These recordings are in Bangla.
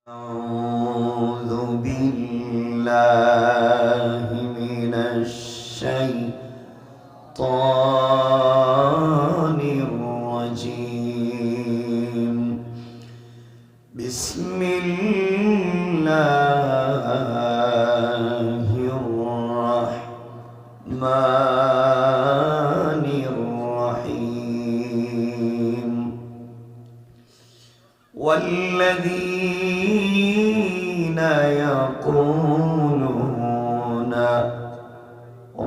أعوذ بالله من الشيطان الرجيم. بسم الله الرحمن الرحيم. والذين يقولون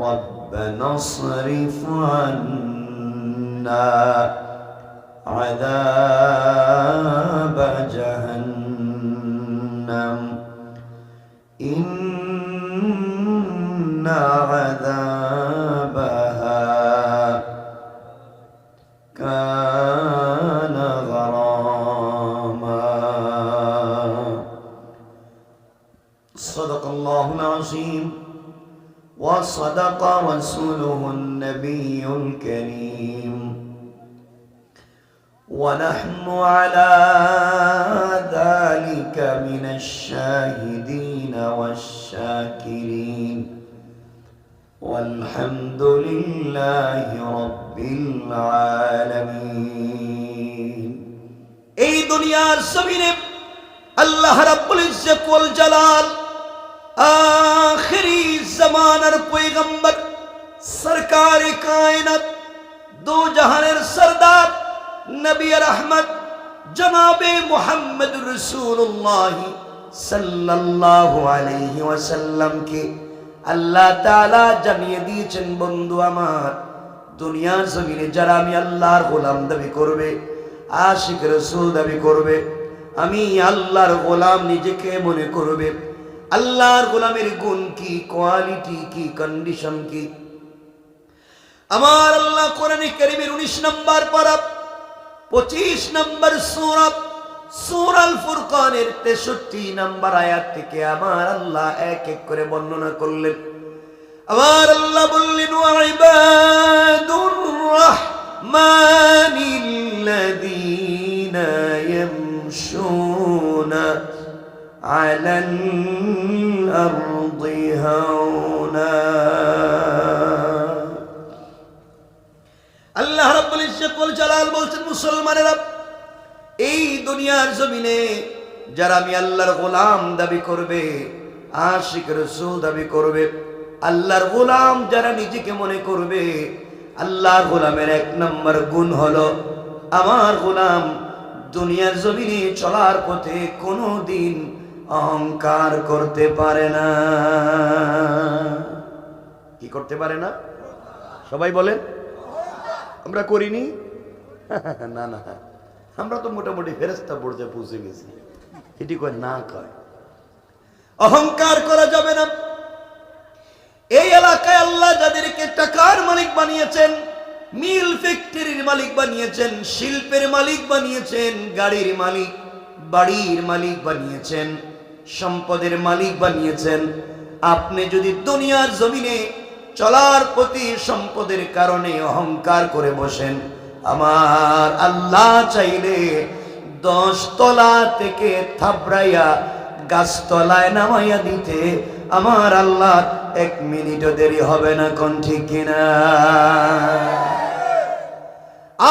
ربنا اصرف عنا عذاب جهنم إن عذابها كان غراما. صدق الله العظيم وصدق رسوله النبي الكريم، ونحن على ذلك من الشاهدين والشاكرين، والحمد لله رب العالمين. এই দুনিয়ার জমিনে আল্লাহ রাব্বুল ইজ্জত ওয়াল জালাল আখিরি জামানার পয়গম্বর সরকারে কায়নাত দো জাহানের সরদার নবী রহমত জনাবে মুহাম্মদুর রাসূলুল্লাহ সাল্লাল্লাহু আলাইহি ওয়াসাল্লামকে আল্লাহ তাআলা জানিয়ে দিয়েছেন, বন্ধু আমার, দুনিয়ার জমিনে যারা আমি আল্লাহর গোলাম দাবি করবে, আশিক রাসূল দাবি করবে, আমি আল্লাহর গোলাম নিজেকে মনে করবে, আল্লাহর গোলামের গুণ কি, কোয়ালিটি কি, কন্ডিশন কি, আমার আল্লাহ কোরআনে কারীমের 19 নম্বর পারা 25 নম্বর সূরা সূরাল ফুরকানের 63 নম্বর আয়াত থেকে আমার আল্লাহ এক এক করে বর্ণনা করলেন। আমার আল্লাহ বললেন, ওয়া ইবাদুর রাহমানিল্লাযীনা ইয়ামশুনা আলাল আরদি হাওনা। আল্লাহ রাব্বুল ইজ্জত ওয়াল জালাল বলছেন, মুসলমানেরা, এই দুনিয়ার জমিনে যারা আমি আল্লাহর গোলাম দাবি করবে, আশিক রাসূল দাবি করবে, আল্লাহর গোলাম যারা নিজেকে মনে করবে, আল্লাহর গোলামের এক নম্বর গুণ হলো আমার গোলাম দুনিয়ার জমিনে চলার পথে কোনোদিন অহংকার করতে পারে না। কি করতে পারে না? সবাই বলেন, আমরা করিনি? না না, আমরা তো মোটামুটি ফেরেশতা পর্যায়ে পৌঁছে গেছি। এটি কয় না, কয় অহংকার করা যাবে না। এই এলাকায় আল্লাহ যাদেরকে টাকার মালিক বানিয়েছেন, মিল ফ্যাক্টরির মালিক বানিয়েছেন, শিল্পের মালিক বানিয়েছেন, গাড়ির মালিক, বাড়ির মালিক বানিয়েছেন, সম্পদের মালিক বানিয়েছেন, আপনি যদি দুনিয়ার জমিনে চলার প্রতি সম্পদের কারণে অহংকার করে বসেন, আমার আল্লাহ চাইলে 10 তলা থেকে থাবড়াইয়া গাছতলায় নামাইয়া দিতে আমার আল্লাহ 1 মিনিটও দেরি হবে না। কোন ঠিক কিনা?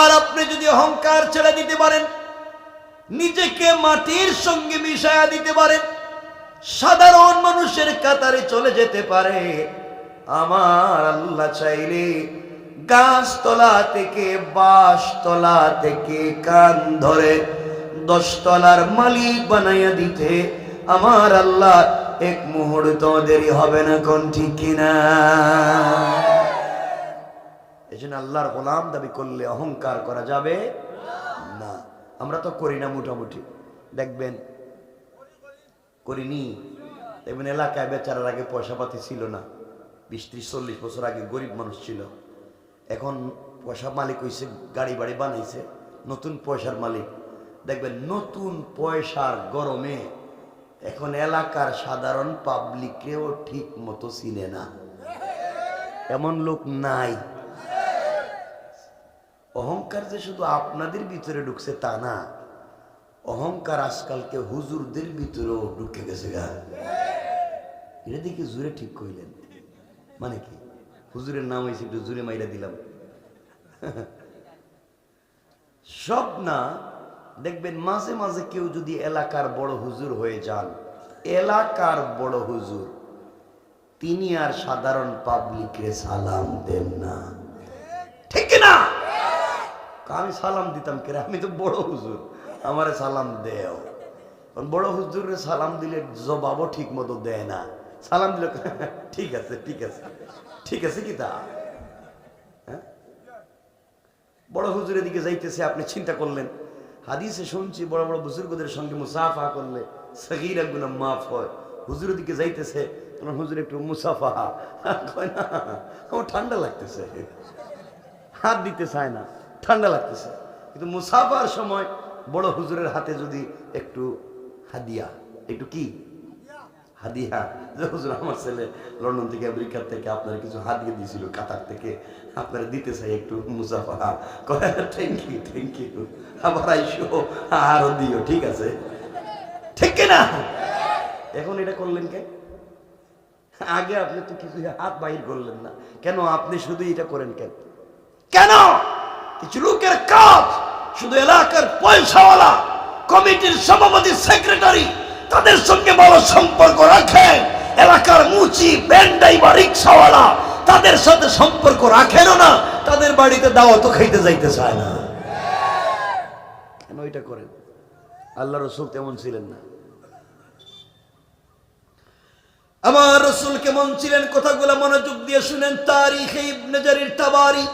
আর আপনি যদি অহংকার ছেড়ে দিতে পারেন, নিজেকে মাটির সঙ্গে মিশায়া দিতে পারেন, সাধারণ মানুষের কাতারে চলে যেতে পারে, আমার আল্লাহ চাইলে গাছতলা থেকে, বাঁশতলা থেকে কান ধরে 10 তলার মালিক বানাইয়া দিতে আমার আল্লাহ 1 মুহূর্ত দেরি হবে না। কোন ঠিক কিনা? এজন্য আল্লাহর গোলাম দাবি করলে অহংকার করা যাবে না। আমরা তো করি না, মোটামুটি দেখবেন করিনি। দেখবেন এলাকায় বেচারার আগে পয়সা পাতি ছিল না, 20-30-40 বছর আগে গরিব মানুষ ছিল, এখন পয়সা মালিক হয়েছে, গাড়ি বাড়ি বানাইছে, নতুন পয়সার মালিক। দেখবেন নতুন পয়সার গরমে এখন এলাকার সাধারণ পাবলিকেও ঠিক মতো চিনে না, এমন লোক নাই। অহংকার যে শুধু আপনাদের ভিতরে ঢুকছে তা না, অহংকার আজকালকে হুজুরদের ভিতরেও ঢুকে গেছে গা। এটা দেখি জুড়ে ঠিক কইলেন, মানে কি হুজুরের নাম হয়েছে একটু জুড়ে মাইরা দিলাম। সব না, দেখবেন মাঝে মাঝে কেউ যদি এলাকার বড় হুজুর হয়ে যান, এলাকার বড় হুজুর, তিনি আর সাধারণ পাবলিকরে সালাম দেন না, ঠিক না? আমি সালাম দিতাম কে, আমি তো বড় হুজুর, আমারে সালাম দেও। বড় হুজুরে সালাম দিলে জবাবও ঠিক মতো দেয় না। সালাম দিল ঠিক আছে ঠিক আছে ঠিক আছে কি তা? বড় হুজুরের দিকে যাইতেছে, আপনি চিন্তা করলেন, হাদিসে শুনছি বড় বড় বুজুর্গদের সঙ্গে মুসাফা করলে সগীরা গুনাহ মাফ হয়। হুজুরের দিকে যাইতেছে, তোমার হুজুর একটু মুসাফা কয় না, আমার ঠান্ডা লাগতেছে, হাত দিতে চায় না, ঠান্ডা লাগতেছে। কিন্তু মুসাফার সময় বড় হুজুরের হাতে যদি একটু হাদিয়া, একটু কি হাদিয়া, যে হুজুর আমার ছেলে লন্ডন থেকে আমেরিকা থেকে আপনার কিছু হাদিয়া দিয়েছিল কাতার থেকে, আপনারা দিতে চাই একটু মুসাফা, কয় থ্যাংক ইউ থ্যাংক ইউ, আবার আইসো আরো দিও, ঠিক আছে ঠিক না? এখন এটা করলেন কেন? আগে আপনি তো কিছু হাত বাহির করলেন না কেন? আপনি শুধু এটা করেন কেন? কেন? কিছু লোকের কাজ শুধু এলাকার পয়সাওয়ালা, কমিটির সভাপতি, সেক্রেটারি, তাদের সঙ্গে ভালো সম্পর্ক রাখেন। এলাকার মুচি, ব্যান্ডাই বা রিক্সাওয়ালা, তাদের সাথে সম্পর্ক রাখেন না, তাদের বাড়িতে দাওয়াতও খাইতে যাইতে চায় না। কেন এটা করেন? আল্লাহ রাসূল তেমন ছিলেন না। আমার রাসূল কেমন ছিলেন? কথাগুলো মনোযোগ দিয়ে শুনেন। তারিখে ইবনে জারির তাবারি,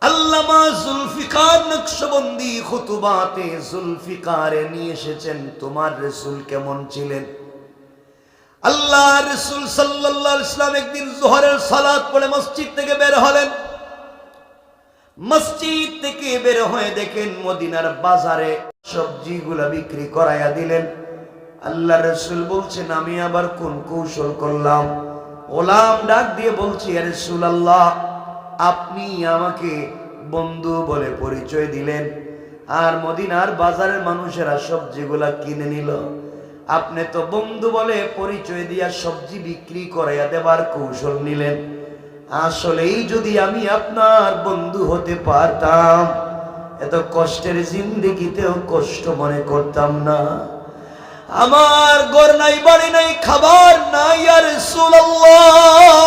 আল্লামা জুলফিকার নকশবন্দি খুতুবাতে জুলফিকারে নিয়ে এসেছেন তোমার রাসূল কেমন ছিলেন। আল্লাহ রাসূল সাল্লাল্লাহু আলাইহি ওয়াসাল্লাম একদিন যোহরের সালাত পড়ে মসজিদ থেকে বের হলেন। মসজিদ থেকে বের হয়ে দেখেন মদিনার বাজারে সবজিগুলা বিক্রি করাইয়া দিলেন। আল্লাহ রাসূল বলছেন, আমি আবার কোন কৌশল করলাম? গোলাম ডাক দিয়ে বলছি, ইয়া রাসূলুল্লাহ, আপনি আমাকে বন্ধু বলে পরিচয় দিলেন, আর মদিনার বাজারের মানুষেরা সবজিগুলা কিনে নিল। আপনি তো বন্ধু বলে পরিচয় দিয়া সবজি বিক্রি করাইয়া দেবার কৌশল নিলেন। আসলেই যদি আমি আপনার বন্ধু হতে পারতাম, এত কষ্টের জিন্দেগিতেও কষ্ট মনে করতাম না। আমার ঘর নাই, বাড়ি নাই, খাবার নাই, ইয়া রাসূলুল্লাহ,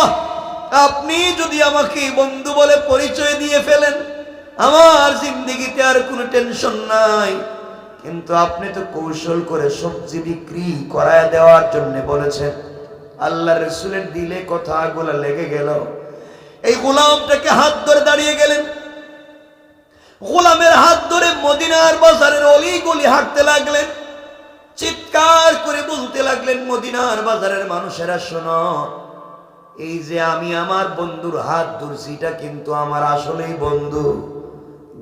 আপনি যদি আমাকে বন্ধু বলে পরিচয় দিয়ে ফেলেন, আমার জিন্দেগিতে আর কোনো টেনশন নাই। কিন্তু আপনি তো কৌশল করে সবজি বিক্রি করায় দেওয়ার জন্য বলেছেন। আল্লাহ রাসূলের দিলে কথাগুলো লেগে গেল। এই গোলামটাকে হাত ধরে দাঁড়িয়ে গেলেন। গোলামের হাত ধরে মদিনার বাজারের অলি গলি হাঁটতে লাগলেন। চিৎকার করে বলতে লাগলেন, মদিনার বাজারের মানুষেরা শোনো, এই যে আমি আমার বন্ধুর হাত ধরছি, এটা কিন্তু আমার আসলেই বন্ধু।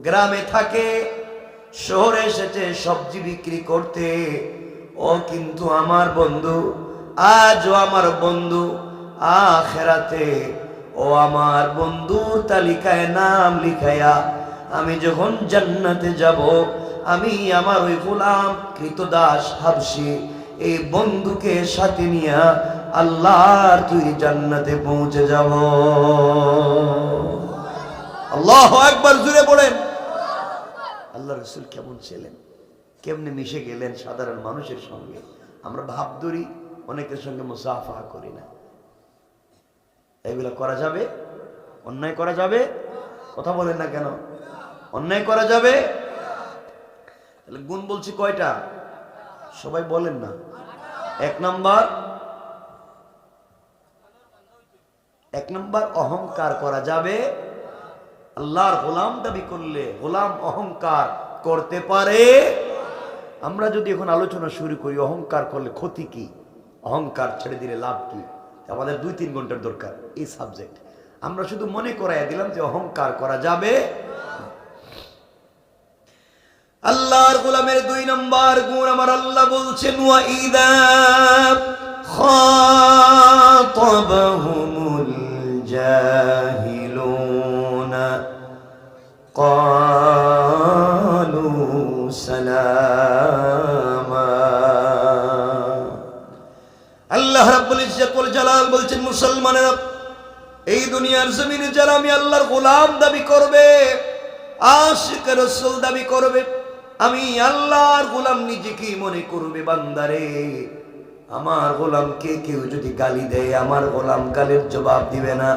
গ্রামে থাকে, শহরে এসেছে সবজি বিক্রি করতে, ও কিন্তু আমার বন্ধু। আজও আমার বন্ধু, আখিরাতে ও আমার বন্ধুর তালিকায় নাম লিখাইয়া আমি যখন জান্নাতে যাব, আমি আমার ওই গোলাম কৃতদাস হাবশী এই বন্ধুকে সাথে নিয়ে আল্লাহর তৈরি জান্নাতে পৌঁছে যাব। আল্লাহু আকবার, জুড়ে পড়েন। আল্লাহ রাসূল কেমন ছিলেন, কেমনে মিশে গেলেন সাধারণ মানুষের সঙ্গে। আমরা ভাব ধরি, অনেকের সঙ্গে মুসাফা করি না। এগুলো করা যাবে? অন্যায় করা যাবে? কথা বলেন না কেন? অন্যায় করা যাবে? তাহলে গুণ বলছি কয়টা? সবাই বলেন না। এক নাম্বার অহংকার করা যাবে। আল্লাহর গোলাম দাবি করলে গোলাম অহংকার করতে পারে। আমরা যদি এখন আলোচনা শুরু করি অহংকার করলে ক্ষতি কি, অহংকার ছেড়ে দিলে লাভ কি, আমাদের 2-3 ঘন্টার দরকার এই সাবজেক্ট। আমরা শুধু মনে করাইয়া দিলাম যে অহংকার করা যাবে। আল্লাহর গোলামের 2 নম্বর গুণ আমার আল্লাহ বলছেন, ওয়া ইযা খাতাবাহুমুল জাহিলুনা ক্বালু সালামা। আল্লাহ রাব্বুল ইজ্জত ওয়াল জালাল বলছেন, মুসলমানেরা, এই দুনিয়ার জমিনে যারা আমি আল্লাহর গোলাম দাবি করবে, আশিক রাসূল দাবি করবে, আমি আল্লাহর গোলাম নিজেকে মনে করবে, বান্দারে আমার গোলামকে কেউ যদি গালি দেয়, আমার গোলাম গালির জবাব দিবে না,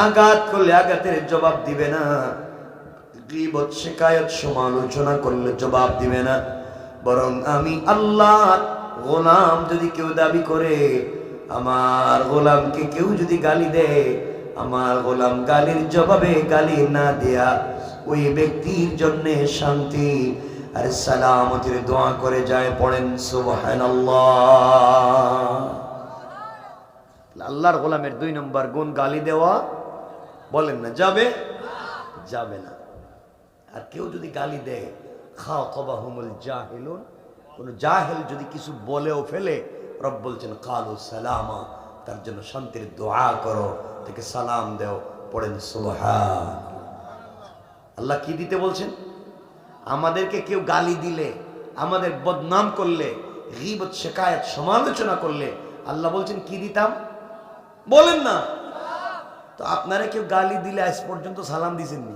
আঘাত করলে আঘাতের জবাব দিবে না, গীবত শিকায়ত সমালোচনা করলে জবাব দিবে না, বরং আমি আল্লাহর গোলাম যদি কেউ দাবি করে, আমার গোলামকে কেউ যদি গালি দেয়, আমার গোলাম গালির জবাবে গালি না দেয়া ওই ব্যক্তির জন্য শান্তি আর সালামতের দোয়া করে যায়। পড়েন সুবহানাল্লাহ। আল্লাহর গোলামের 2 নম্বর গুণ গালি দেওয়া। বলেন না যাবে? যাবে না। আর কেউ যদি গালি দেয়, খাতাবাহুমুল জাহিলুন, কোন জাহেল যদি কিছু বলেও ফেলে, রব বলছেন কালু সালামা, তার জন্য শান্তির দোয়া করো, তাকে সালাম দাও। পড়েন সুবহান। আল্লাহ কি দিতে বলছেন? আমাদেরকে কেউ গালি দিলে, আমাদের বদনাম করলে, গীবত শিকায়ত সমালোচনা করলে, আল্লাহ বলছেন কি দিতাম? বলেন না। তো আপনারা কেউ গালি দিলে আজ পর্যন্ত সালাম দিছেননি?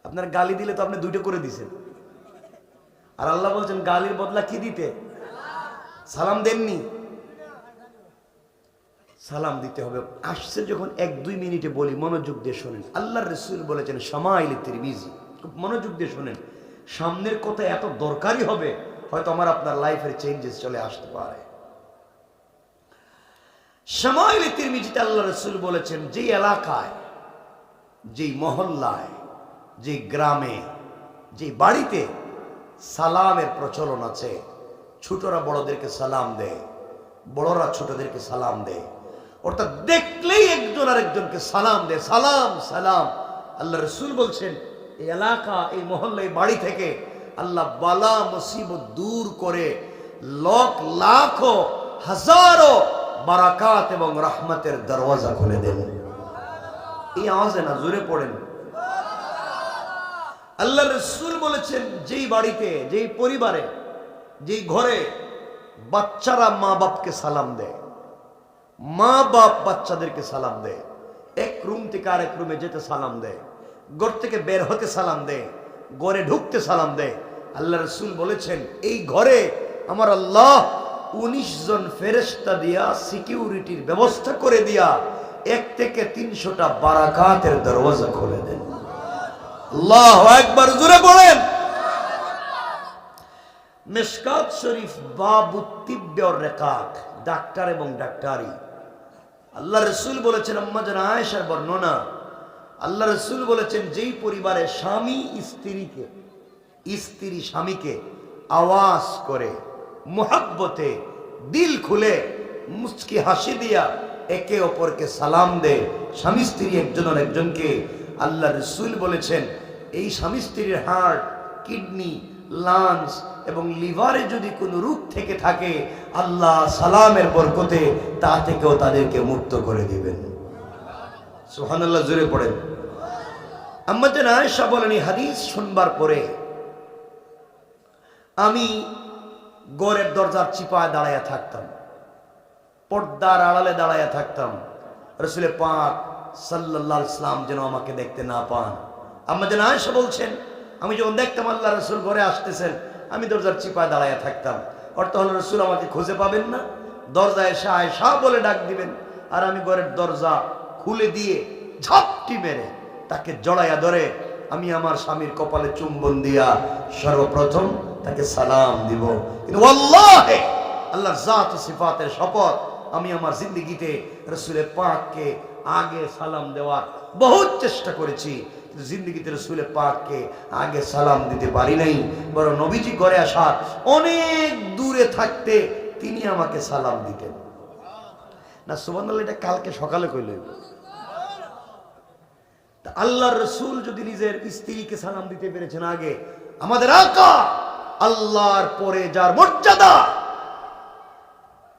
আপনার গালি দিলে তো আপনি 2টা করে দিছেন। আর আল্লাহ বলছেন গালির বদলা কি দিতে? সালাম দেননি। সালাম দিতে হবে। আসছে যখন 1-2 মিনিটে বলি, মনোযোগ দিয়ে শোনেন। আল্লাহর রাসূল বলেছেন শামাইল তিরমিজি, খুব মনোযোগ দিয়ে শোনেন। সামনের কথা এত দরকারি হবে, হয়তো আমার আপনার লাইফের চেঞ্জেস চলে আসতে পারে। শামাইল তিরমিজিতে আল্লাহর রাসূল বলেছেন, যে এলাকায়, যে মহল্লায়, যে গ্রামে, যে বাড়িতে সালামের প্রচলন আছে, ছোটরা বড়দেরকে সালাম দেয়, বড়রা ছোটদেরকে সালাম দেয়, অর্থাৎ দেখলেই একজন আরেকজনকে সালাম দেয়, সালাম সালাম। আল্লাহ রাসূল বলছেন এই এলাকা, এই মহল্লা, এই বাড়ি থেকে আল্লাহ বালা মুসিবত দূর করে লাখ লাখ হাজারো বারাকাত এবং রহমতের দরওয়াজা খুলে দেন। এই আওয়াজে না, জোরে পড়েন। আল্লাহ রাসূল বলেছেন, যেই বাড়িতে, যেই পরিবারে, যেই ঘরে বাচ্চারা মা বাপকে সালাম দেয়, মা বাপ বাচ্চাদেরকে সালাম দেয়, এক রুম থেকে আরেক রুমে যেতে সালাম দেয়, ঘর থেকে বের হতে সালাম দেয়, ঘরে ঢুকতে সালাম দেয়, আল্লাহ রাসূল বলেছেন এই ঘরে আমার আল্লাহ 19 জন ফেরেশতা দিয়া সিকিউরিটির ব্যবস্থা করে দিয়া 1 থেকে 300টা বারাকাতের দরওয়াজা খুলে দেন। আল্লাহু আকবার, জোরে বলেন। মিশকাত শরীফ বাবু তিব্বে ওর রিকাক, ডাক্তার এবং ডাক্তারি। আল্লাহ রাসূল বলেছেন, আম্মা জান আয়েশার বর্ণনা, আল্লাহ রাসূল বলেছেন যেই পরিবারে স্বামী স্ত্রীকে, স্ত্রী স্বামীকে আওয়াজ করে মুহাব্বতে দিল খুলে মুচকি হাসি দিয়া একে অপরকে সালাম দেয়, স্বামী স্ত্রী একজন আরেকজনকে, আল্লাহ রাসূল বলেছেন এই স্বামী স্ত্রীর হার্ট, কিডনি, লাংস এবং লিভারে যদি কোনো রোগ থেকে থাকে, আল্লাহ সালামের বরকতে তা থেকেও তাদেরকে মুক্ত করে দিবেন। সুবহানাল্লাহ, জোরে পড়েন। আম্মা জান আয়েশা বলেন, এই হাদিস শুনবার পরে আমি ঘরের দরজার চিপায় দাঁড়াইয়া থাকতাম, পর্দার আড়ালে দাঁড়াইয়া থাকতাম, রাসূল পাক সাল্লাল্লাহু আলাইহি ওয়াসাল্লাম যেন আমাকে দেখতে না পান। আম্মা জান আয়েশা বলছেন, আমি যখন দেখতাম আল্লাহ রাসূল ঘরে আসতেছেন, আমি দরজার চিপায় দাঁড়াইয়া থাকতাম, অর্থ হলো রাসূল আমাকে খুঁজে পাবেন না, দরজায় এসে আয়েশা বলে ডাক দিবেন, আর আমি ঘরের দরজা খুলে দিয়ে ঝাপটি মেরে তাকে জড়াইয়া ধরে আমি আমার স্বামীর কপালে চুম্বন দিয়া সর্বপ্রথম তাকে সালাম দিব। কিন্তু ওয়াল্লাহি, আল্লাহর জাত ও সিফাতের শপথ, আমি আমার জিন্দেগিতে রাসূল পাককে আগে সালাম দেওয়ার বহুত চেষ্টা করেছি, জিন্দেগিতে রাসূল পাককে আগে সালাম দিতে পারি নাই, বরং নবীজি ঘরে আসার অনেক দূরে থাকতে তিনি আমাকে সালাম দিতেন না। সুবহানাল্লাহ, এটা কালকে সকালে কইল। আল্লাহর রাসূল যদি নিজের স্ত্রীকে সালাম দিতে পেরেছেন আগে, আমাদের আকা আল্লাহর পরে যার মর্যাদা,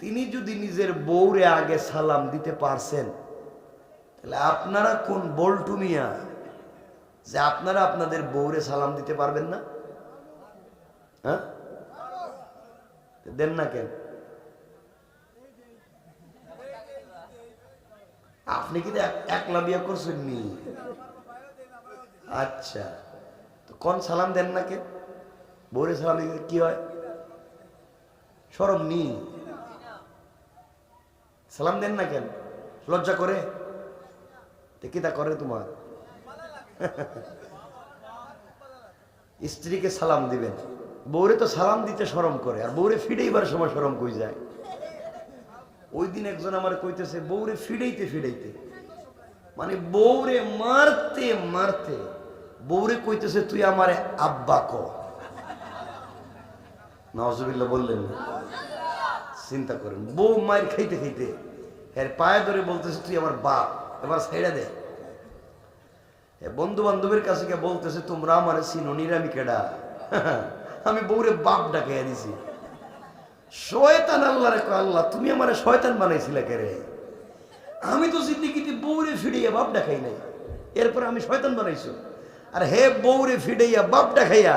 তিনি যদি নিজের বউরে আগে সালাম দিতে পারছেন, তাহলে আপনারা কোন বল্টু মিয়া যে আপনারা আপনাদের বউরে সালাম দিতে পারবেন না? হ্যাঁ, দেন না কেন? আপনি কি একলা বিয়ে করছেন নি? আচ্ছা, তো কোন সালাম দেন না কেন? বউরে সালাম দিতে কি হয়? শরম নি? সালাম দেন না কেন? লজ্জা করে? কি তা করে তোমার? স্ত্রীকে সালাম দিবেন, বউরে তো সালাম দিতে শরম করে, আর বউরে ফিডেইবার সময় শরম কই যায়। ওই দিন একজন আমার কইতেছে বউরে ফিডাইতে ফিডাইতে, মানে বউরে মারতে মারতে বউরে কইতেছে তুই আমারে আব্বা ক। নাউজুবিল্লাহ বললেন না? চিন্তা করেন, বউ মায়ের খাইতে খাইতে এর পায়ে ধরে বলতেছে তুই আমার বাপ, এবার ছেড়ে দে। বন্ধু বান্ধবের কাছে গিয়ে বলতেছে তোমরা আমার চিনো নিরামি কেডা? আমি বউরে বাপ ডাকাইয়া দিছি। শয়তান আল্লাহ রে, আল্লাহ তুমি আমারে শয়তান বানাইছিলে কে রে? আমি তো জিন্দিগিতে বউরে ফিড়াইয়া বাপ ডাকাই নাই, এরপরে আমি শয়তান বানাইছো? আর হে বউরে ফিড়াইয়া বাপ ডাকাইয়া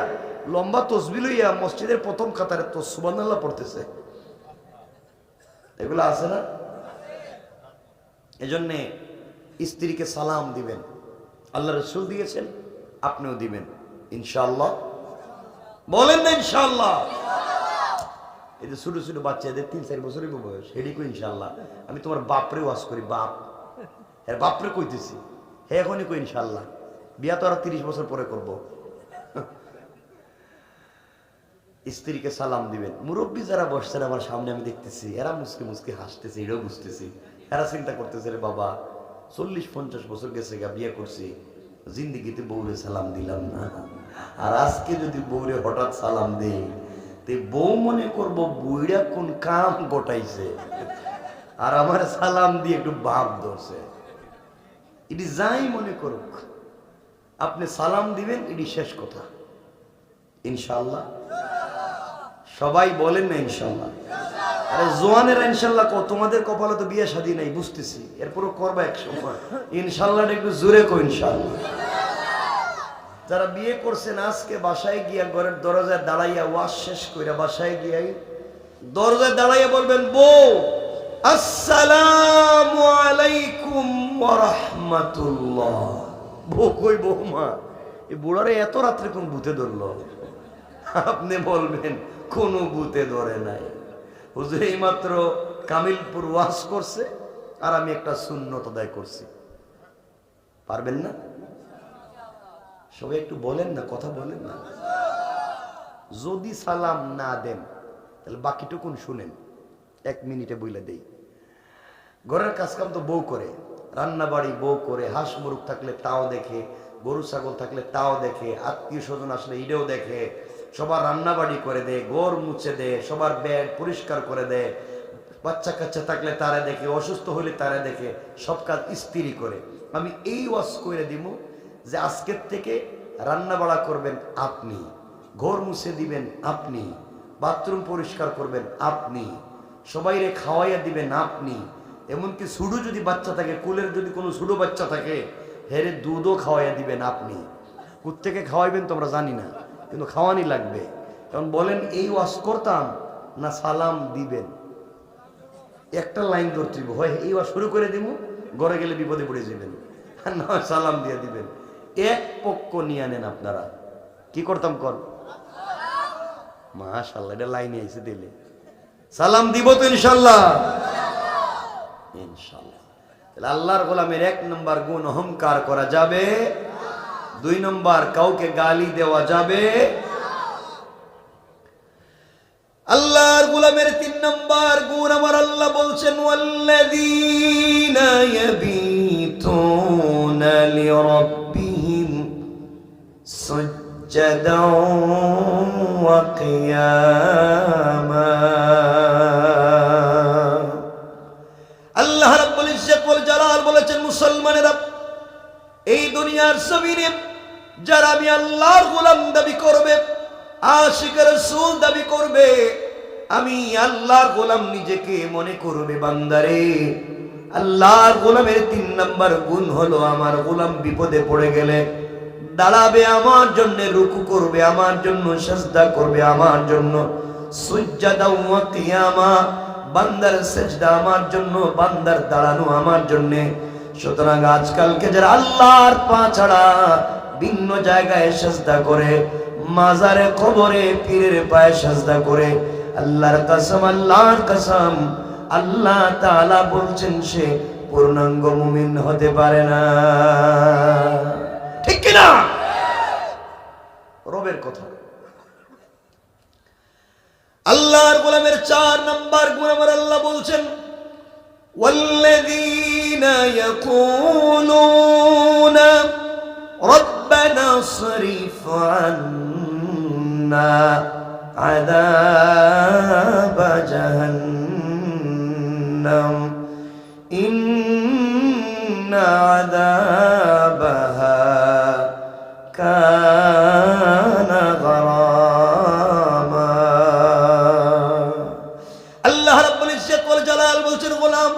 লম্বা তসবি লইয়া মসজিদের প্রথম কাতারে তো সুবহানাল্লাহ পড়তেছে। এগুলো আছে না? এজন্যে স্ত্রীকে সালাম দিবেন, আল্লাহ রাসূল দিয়েছেন, আপনিও দিবেন ইনশাআল্লাহ। বলেন না ইনশাআল্লাহ? এই যে ছোট ছোট বাচ্চাদের 3-4 বছরের বয়স, হেডি কই ইনশাআল্লাহ। আমি তোমার বাপরে ওয়াজ করি, বাপ এর বাপরে কইতেছি, হে এখনই কই ইনশাআল্লাহ। বিয়া তো আর 30 বছর পরে করব। স্ত্রীকে সালাম দিবেন। মুরব্বী যারা বসছেন আমার সামনে আমি দেখতেছি, এরা মুসকে মুসকে হাসতেছে, এটাও বুঝতেছি। এরা চিন্তা করতেছে রে বাবা 40-50 বছর গেছে গা, বিয়ে করছি, জিন্দিগিতে বউরে সালাম দিলাম না, আর আজকে যদি বউরে হঠাৎ সালাম দেই তে বউ মনে করব বুইড়া কোন কাম গোটাইছে, আর আমার সালাম দিয়ে একটু ভাব ধরছে। এটি যাই মনে করুক, আপনি সালাম দিবেন, এটি শেষ কথা ইনশাআল্লাহ। সবাই বলেন না ইনশাআল্লাহ? আরে জোয়ানেরা ইনশাআল্লাহ কো, তোমাদের কপালে তো বিয়ে শাদী নাই বুঝতেছি, এরপরও করবা এক সময় ইনশাআল্লাহ। একটু জোরে কো ইনশাআল্লাহ। যারা বিয়ে করছেন আজকে বাসায় গিয়া ঘরের দরজায় দাঁড়াইয়া ওয়াজ শেষ কইরা বাসায় গিয়াই দরজায় দাঁড়াইয়া বলবেন বউ আসসালামু আলাইকুম ওয়া রাহমাতুল্লাহ। বউ কই বৌমা এই বুড়ারে এত রাত্রে কোন ভূতে ধরলো? আপনি বলবেন কোন ভূতে ধরে নাই, হুজুর এইমাত্র কামিলপুর ওয়াজ করছে আর আমি একটা সুন্নত আদায় করছি। পারবেন না? সবাই একটু বলেন না, কথা বলেন না। যদি সালাম না দেন তাহলে বাকিটুকুন শুনেন, 1 মিনিটে বইলে দেই। ঘরের কাজকাম তো বউ করে, রান্না বাড়ি বউ করে, হাঁস মুরগ থাকলে তাও দেখে, গরু ছাগল থাকলে তাও দেখে, আত্মীয় স্বজন আসলে এটাও দেখে, সবার রান্না বাড়ি করে দেয়, ঘর মুছে দেয়, সবার বেড পরিষ্কার করে দেয়, বাচ্চা কাচ্চা থাকলে তারা দেখে, অসুস্থ হলে তারা দেখে, সব কাজ স্ত্রী করে। আমি এই ওয়াজ করে দিব যে আজকের থেকে রান্না বাড়া করবেন আপনি, ঘর মুছে দিবেন আপনি, বাথরুম পরিষ্কার করবেন আপনি, সবাইরে খাওয়াইয়া দিবেন আপনি, এমনকি ছোট যদি বাচ্চা থাকে, কুলের যদি কোনো ছোট বাচ্চা থাকে হেরে দুধও খাওয়াইয়া দিবেন আপনি। কোত্থেকে খাওয়াইবেন তোমরা জানি না, কিন্তু খাওয়ানি লাগবে। কারণ বলেন এই ওয়াজ করতাম না সালাম দিবেন? একটা লাইন ধরতে হয়, এই ওয়াজ শুরু করে দিব, ঘরে গেলে বিপদে পড়ে যাবেন, আর না সালাম দিয়ে দিবেন। এক পক্ষ নিয়ে আনেন আপনারা। কি করতাম কর? মাশাআল্লাহ, এটা লাইনে এসে দিলে সালাম দিব তো ইনশাআল্লাহ। ইনশাআল্লাহ। তাহলে আল্লাহর গোলামের 1 নম্বর গুণ অহংকার করা যাবে, 2 নম্বর কাউকে গালি দেওয়া যাবে, আল্লাহর গোলামের 3 নম্বর গুণ আমার আল্লাহ বলছেন ওয়াল্লাযীনা ইয়াবিতুনা লিরাব্বিহিম সুজদাও ওয়া কিয়ামা। আল্লাহ রাব্বুল ইজ্জত ওয়াল জালাল বলেছেন মুসলমানেরা এই দুনিয়ার জমিনে যারা আমি আল্লাহর গোলাম দাবি করবে, আশিক রাসূল দাবি করবে, আমি আল্লাহর গোলাম নিজেকে মনে করবে, বান্দারে আল্লাহর গোলামের 3 নম্বর গুণ হলো আমার গোলাম বিপদে পড়ে গেলে দাঁড়াবে আমার জন্য, রুকু করবে আমার জন্য, সিজদা করবে আমার জন্য, সুজদা ওয়া কিয়ামা, বান্দার সিজদা আমার জন্য, বান্দার দাঁড়ানো আমার জন্য। সুতরাং আজকালকে যারা আল্লাহর পা ছাড়া ভিন্ন জায়গায় সিজদা করে, মাজারে কবরে পীরের পায়ে সিজদা করে, আল্লাহর কসম, আল্লাহর কসম, আল্লাহ তাআলা বলছেন সে পূর্ণাঙ্গ মুমিন হতে পারে না। ঠিক কি না? রবের কথা। আল্লাহর গোলামের 4 নাম্বার গুণ আমার আল্লাহ বলছেন, ওয়াল্লাযীনা ইয়াকুলুনা রব্বানা সরিফ আন্না আযাব জাহান্নাম ইন্না আযাবাহা কানা গরামা। আল্লাহ রাব্বুল ইজ্জত ওয়াল জালাল বলছেন, গোলাম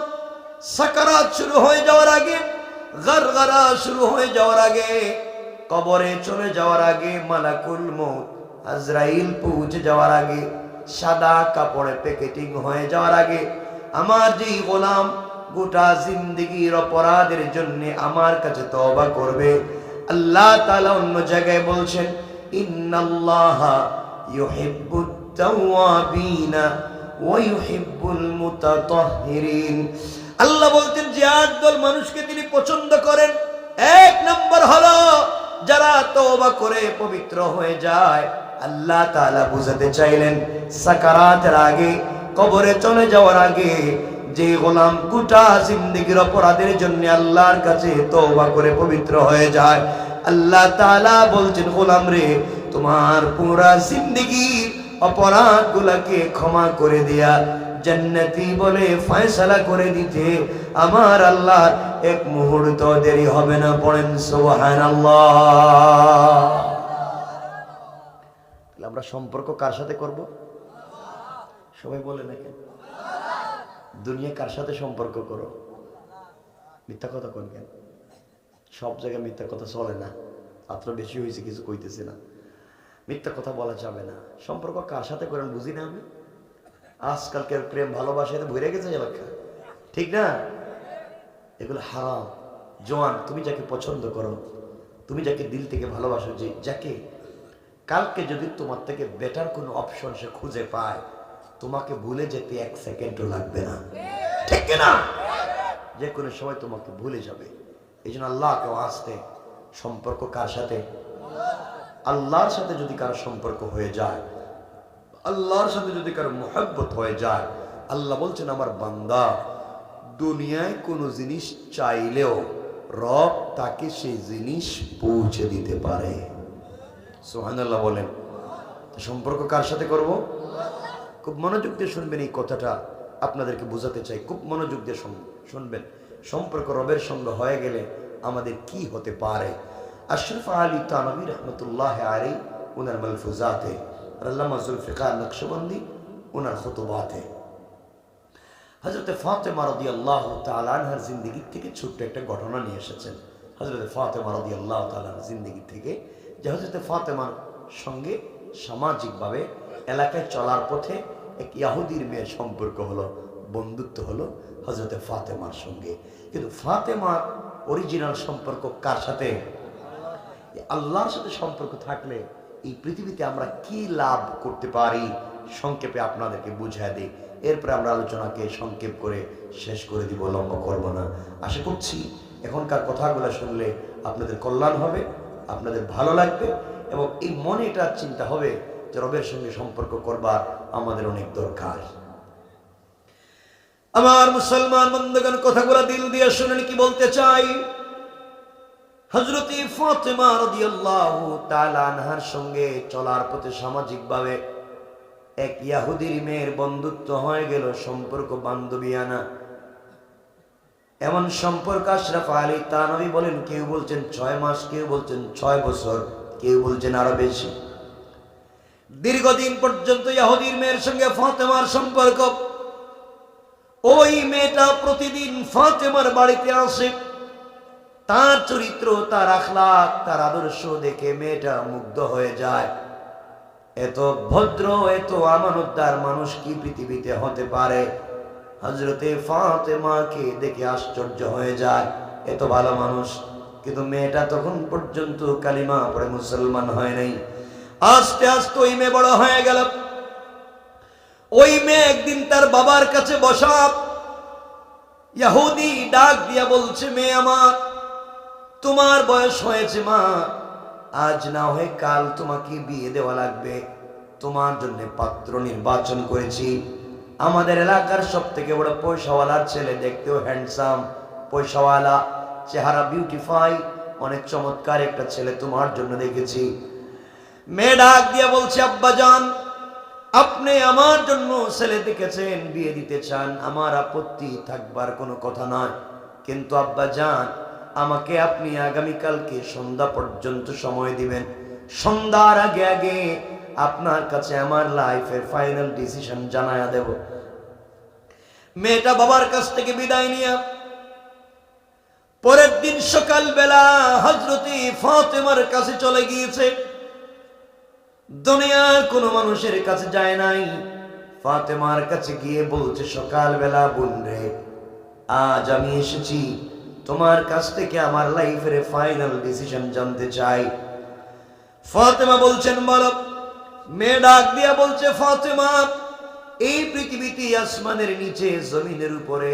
সাকারাত শুরু হয়ে যাওয়ার আগে, গরগরা শুরু হয়ে যাওয়ার আগে, কবরে চলে যাওয়ার আগে, মালাকুল মউত আজরাইল পৌঁছে যাওয়ার আগে, সাদা কাপড়ে প্যাকেটিং হয়ে যাওয়ার আগে, আমার যেই গোলাম গোটা জিন্দেগির অপরাধের জন্য আমার কাছে তওবা করবে, আল্লাহ তাআলা অন্য জায়গায় বলছেন, ইন্নাল্লাহা ইউহিব্বুত তাওয়াবিনা ওয়া ইউহিব্বুল মুতাতাহহিরিন। আল্লাহ বলতেন যে একদল মানুষকে তিনি পছন্দ করেন। 1 নম্বর হলো যারা তওবা করে পবিত্র হয়ে যায়। আল্লাহ তাআলা বুঝাতে চাইলেন সাকারাতের আগে, কবরে চলে যাওয়ার আগে যে গোলাম গোটা জিন্দেগির অপরাধের জন্য আল্লাহর কাছে তওবা করে পবিত্র হয়ে যায়, আল্লাহ তাআলা বলছেন, গোলাম রে, তোমার পুরা জিন্দেগির অপরাধগুলোকে ক্ষমা করে দেয়া, জান্নাতি বলে ফয়সালা করে দিতে আমার আল্লাহ 1 মুহূর্ত দেরি হবে না। পড়েন সুবহানাল্লাহ। তাহলে আমরা সম্পর্ক কার সাথে করব? সবাই বলে নাকি দুনিয়া কার সাথে সম্পর্ক করো? মিথ্যা কথা কোন কেন? সব জায়গায় মিথ্যা কথা চলে না, মাত্র বেশি হয়েছে কিছু কইতেছি না, মিথ্যা কথা বলা যাবে না। সম্পর্ক কার সাথে করেন বুঝি না আমি। আজকালকে প্রেম ভালোবাসাতে ভরে গেছে এলাকা, ঠিক না? এগুলো হারাম। জওয়ান, তুমি যাকে পছন্দ করো, তুমি যাকে দিল থেকে ভালোবাসো, যে যাকে কালকে যদি তোমার থেকে বেটার কোনো অপশন সে খুঁজে পায়, তোমাকে ভুলে যেতে 1 সেকেন্ডও লাগবে না, ঠিক না? যে কোনো সময় তোমাকে ভুলে যাবে। এই জন্য আল্লাহকে আসতে সম্পর্ক কার সাথে? আল্লাহর সাথে যদি কারো সম্পর্ক হয়ে যায়, আল্লাহর সাথে যদি কারো মুহাব্বত হয়ে যায়, আল্লাহ বলছেন আমার বান্দা দুনিয়ায় কোনো জিনিস চাইলেও রব তাকে সেই জিনিস পৌঁছে দিতে পারে। সুবহানাল্লাহ বলেন। সম্পর্ক কার সাথে করব? খুব মনোযোগ দিয়ে শুনবেন, এই কথাটা আপনাদেরকে বোঝাতে চাই, খুব মনোযোগ দিয়ে শুনবেন। সম্পর্ক রবের সঙ্গে হয়ে গেলে আমাদের কি হতে পারে। আশরাফ আলী থানভী রহমতুল্লাহ আলাইহি উনার মালফুজাতে, আল্লামা জুলফিকার নকশবন্দি উনার খুতুবাতে হযরত ফাতেমা রাদিয়াল্লাহু তাআলা আনহার জিন্দেগি থেকে ছোট্ট একটা ঘটনা নিয়ে এসেছেন। হযরত ফাতেমা রাদিয়াল্লাহু তাআলার জিন্দেগি থেকে, যে হযরত ফাতেমার সঙ্গে সামাজিকভাবে এলাকায় চলার পথে এক ইহুদির মেয়ের সম্পর্ক হলো, বন্ধুত্ব হলো হযরত ফাতেমার সঙ্গে। কিন্তু ফাতেমার অরিজিনাল সম্পর্ক কার সাথে? আল্লাহর সাথে সম্পর্ক থাকলে এই পৃথিবীতে আমরা কি লাভ করতে পারি সংক্ষেপে আপনাদেরকে বুঝিয়ে দিই। এরপরে আমরা আলোচনাকে সংক্ষেপ করে শেষ করে দিব, লম্বা করব না। আশা করছি এখনকার কথাগুলো শুনলে আপনাদের কল্যাণ হবে, আপনাদের ভালো লাগবে, এবং এই মনে এটা চিন্তা হবে যে রবের সঙ্গে সম্পর্ক করবার আমাদের অনেক দরকার। আমার মুসলমান বন্ধুগণ, কথাগুলো দিল দিয়ে শুনেন কি বলতে চাই। হযরত ফাতেমা রাদিয়াল্লাহু তাআলা আনহার সঙ্গে চলার পথে সামাজিকভাবে এক ইহুদির মেয়ের বন্ধুত্ব হয়ে গেল, সম্পর্ক বান্ধবিয়ানা। এমন সম্পর্ক আশরাফ আলী থানভী বলেন, কেউ বলছেন 6 মাস, কেউ বলছেন 6 বছর, কেউ বলছেন আরো বেশি। দীর্ঘদিন পর্যন্ত ইহুদির মেয়ের সঙ্গে ফাতেমার সম্পর্ক। ওই মেয়েটা প্রতিদিন ফাতেমার বাড়িতে আসে, তার চরিত্র, তার আখলাক, তার আদর্শ দেখে মেয়েটা মুগ্ধ হয়ে যায়। এত ভদ্র, এত আমানতদার মানুষ কি পৃথিবীতে হতে পারে? হযরতে ফাতেমাকে দেখে আশ্চর্য হয়ে যায়, এত ভালো মানুষ। কিন্তু মেয়েটা তখন পর্যন্ত কালিমা পড়ে মুসলমান হয় নাই। আস্তে আস্তে ওই মেয়ে বড় হয়ে গেল। ওই মেয়ে একদিন তার বাবার কাছে বসা, ইহুদি ডাক দিয়া বলছে, মেয়ে আমার, তোমার বয়স হয়েছে মা, আজ না হয়ে কাল তোমাকে বিয়ে দেওয়া লাগবে। তোমার জন্য পাত্র নির্বাচন করেছি। আমাদের এলাকার সব থেকে বড় পয়সাওয়ালার ছেলে, দেখতেও হ্যান্ডসাম, পয়সাওয়ালা, চেহারা বিউটিফাই, অনেক চমৎকার একটা ছেলে তোমার জন্য দেখেছি। মেয়ে ডাক দিয়া বলছে, আব্বাজান, আপনি আমার জন্য ছেলে দেখেছেন, বিয়ে দিতে চান, আমার আপত্তি থাকবার কোনো কথা নয়। কিন্তু আব্বাজান, আমাকে আপনি আগামীকালকে সন্ধ্যা পর্যন্ত সময় দিবেন। সন্ধ্যার আগে আগে আপনার কাছে আমার লাইফের ফাইনাল ডিসিশন জানায়া দেব। মেয়েটা বাবার কাছ থেকে বিদায় নিয়ে পরের দিন সকালবেলা হযরতে ফাতেমার কাছে চলে গিয়েছে। দুনিয়ার কোনো মানুষের কাছে যায় নাই, ফাতেমার কাছে গিয়ে বলছে, সকালবেলা বোন রে, আজ আমি এসেছি তোমার কাছ থেকে আমার লাইফের ফাইনাল ডিসিশন জানতে চাই। ফাতেমা বলছেন, বলো। মেয়ে ডাক দিয়া বলছে, ফাতেমা, এই পৃথিবীতে আসমানের নিচে জমিনের উপরে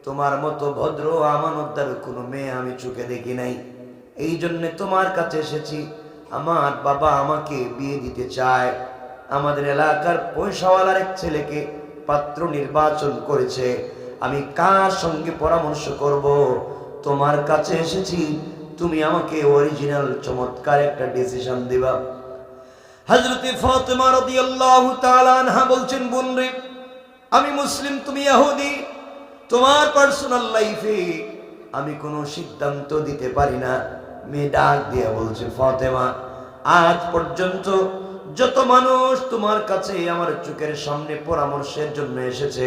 তোমার মতো ভদ্র আমানতদার কোনো মেয়ে আমি চোখে দেখি নাই। এই জন্য তোমার কাছে এসেছি। আমার বাবা আমাকে বিয়ে দিতে চায়। আমাদের এলাকার পয়সাওয়ালার এক ছেলেকে পাত্র নির্বাচন করেছে। আমি কার সঙ্গে পরামর্শ করব? তোমার কাছে এসেছি, তুমি আমাকে অরিজিনাল চমৎকার একটা ডিসিশন দিবা। হযরতে ফাতেমা রাদিয়াল্লাহু তাআলা আনহা বলছেন, বোন রে, আমি মুসলিম, তুমি ইহুদি, তোমার পার্সোনাল লাইফে আমি কোনো সিদ্ধান্ত দিতে পারি না। মেয়ে ডাক দিয়ে বলছে, ফাতেমা, আজ পর্যন্ত যত মানুষ তোমার কাছে আমার চোখের সামনে পরামর্শের জন্য এসেছে,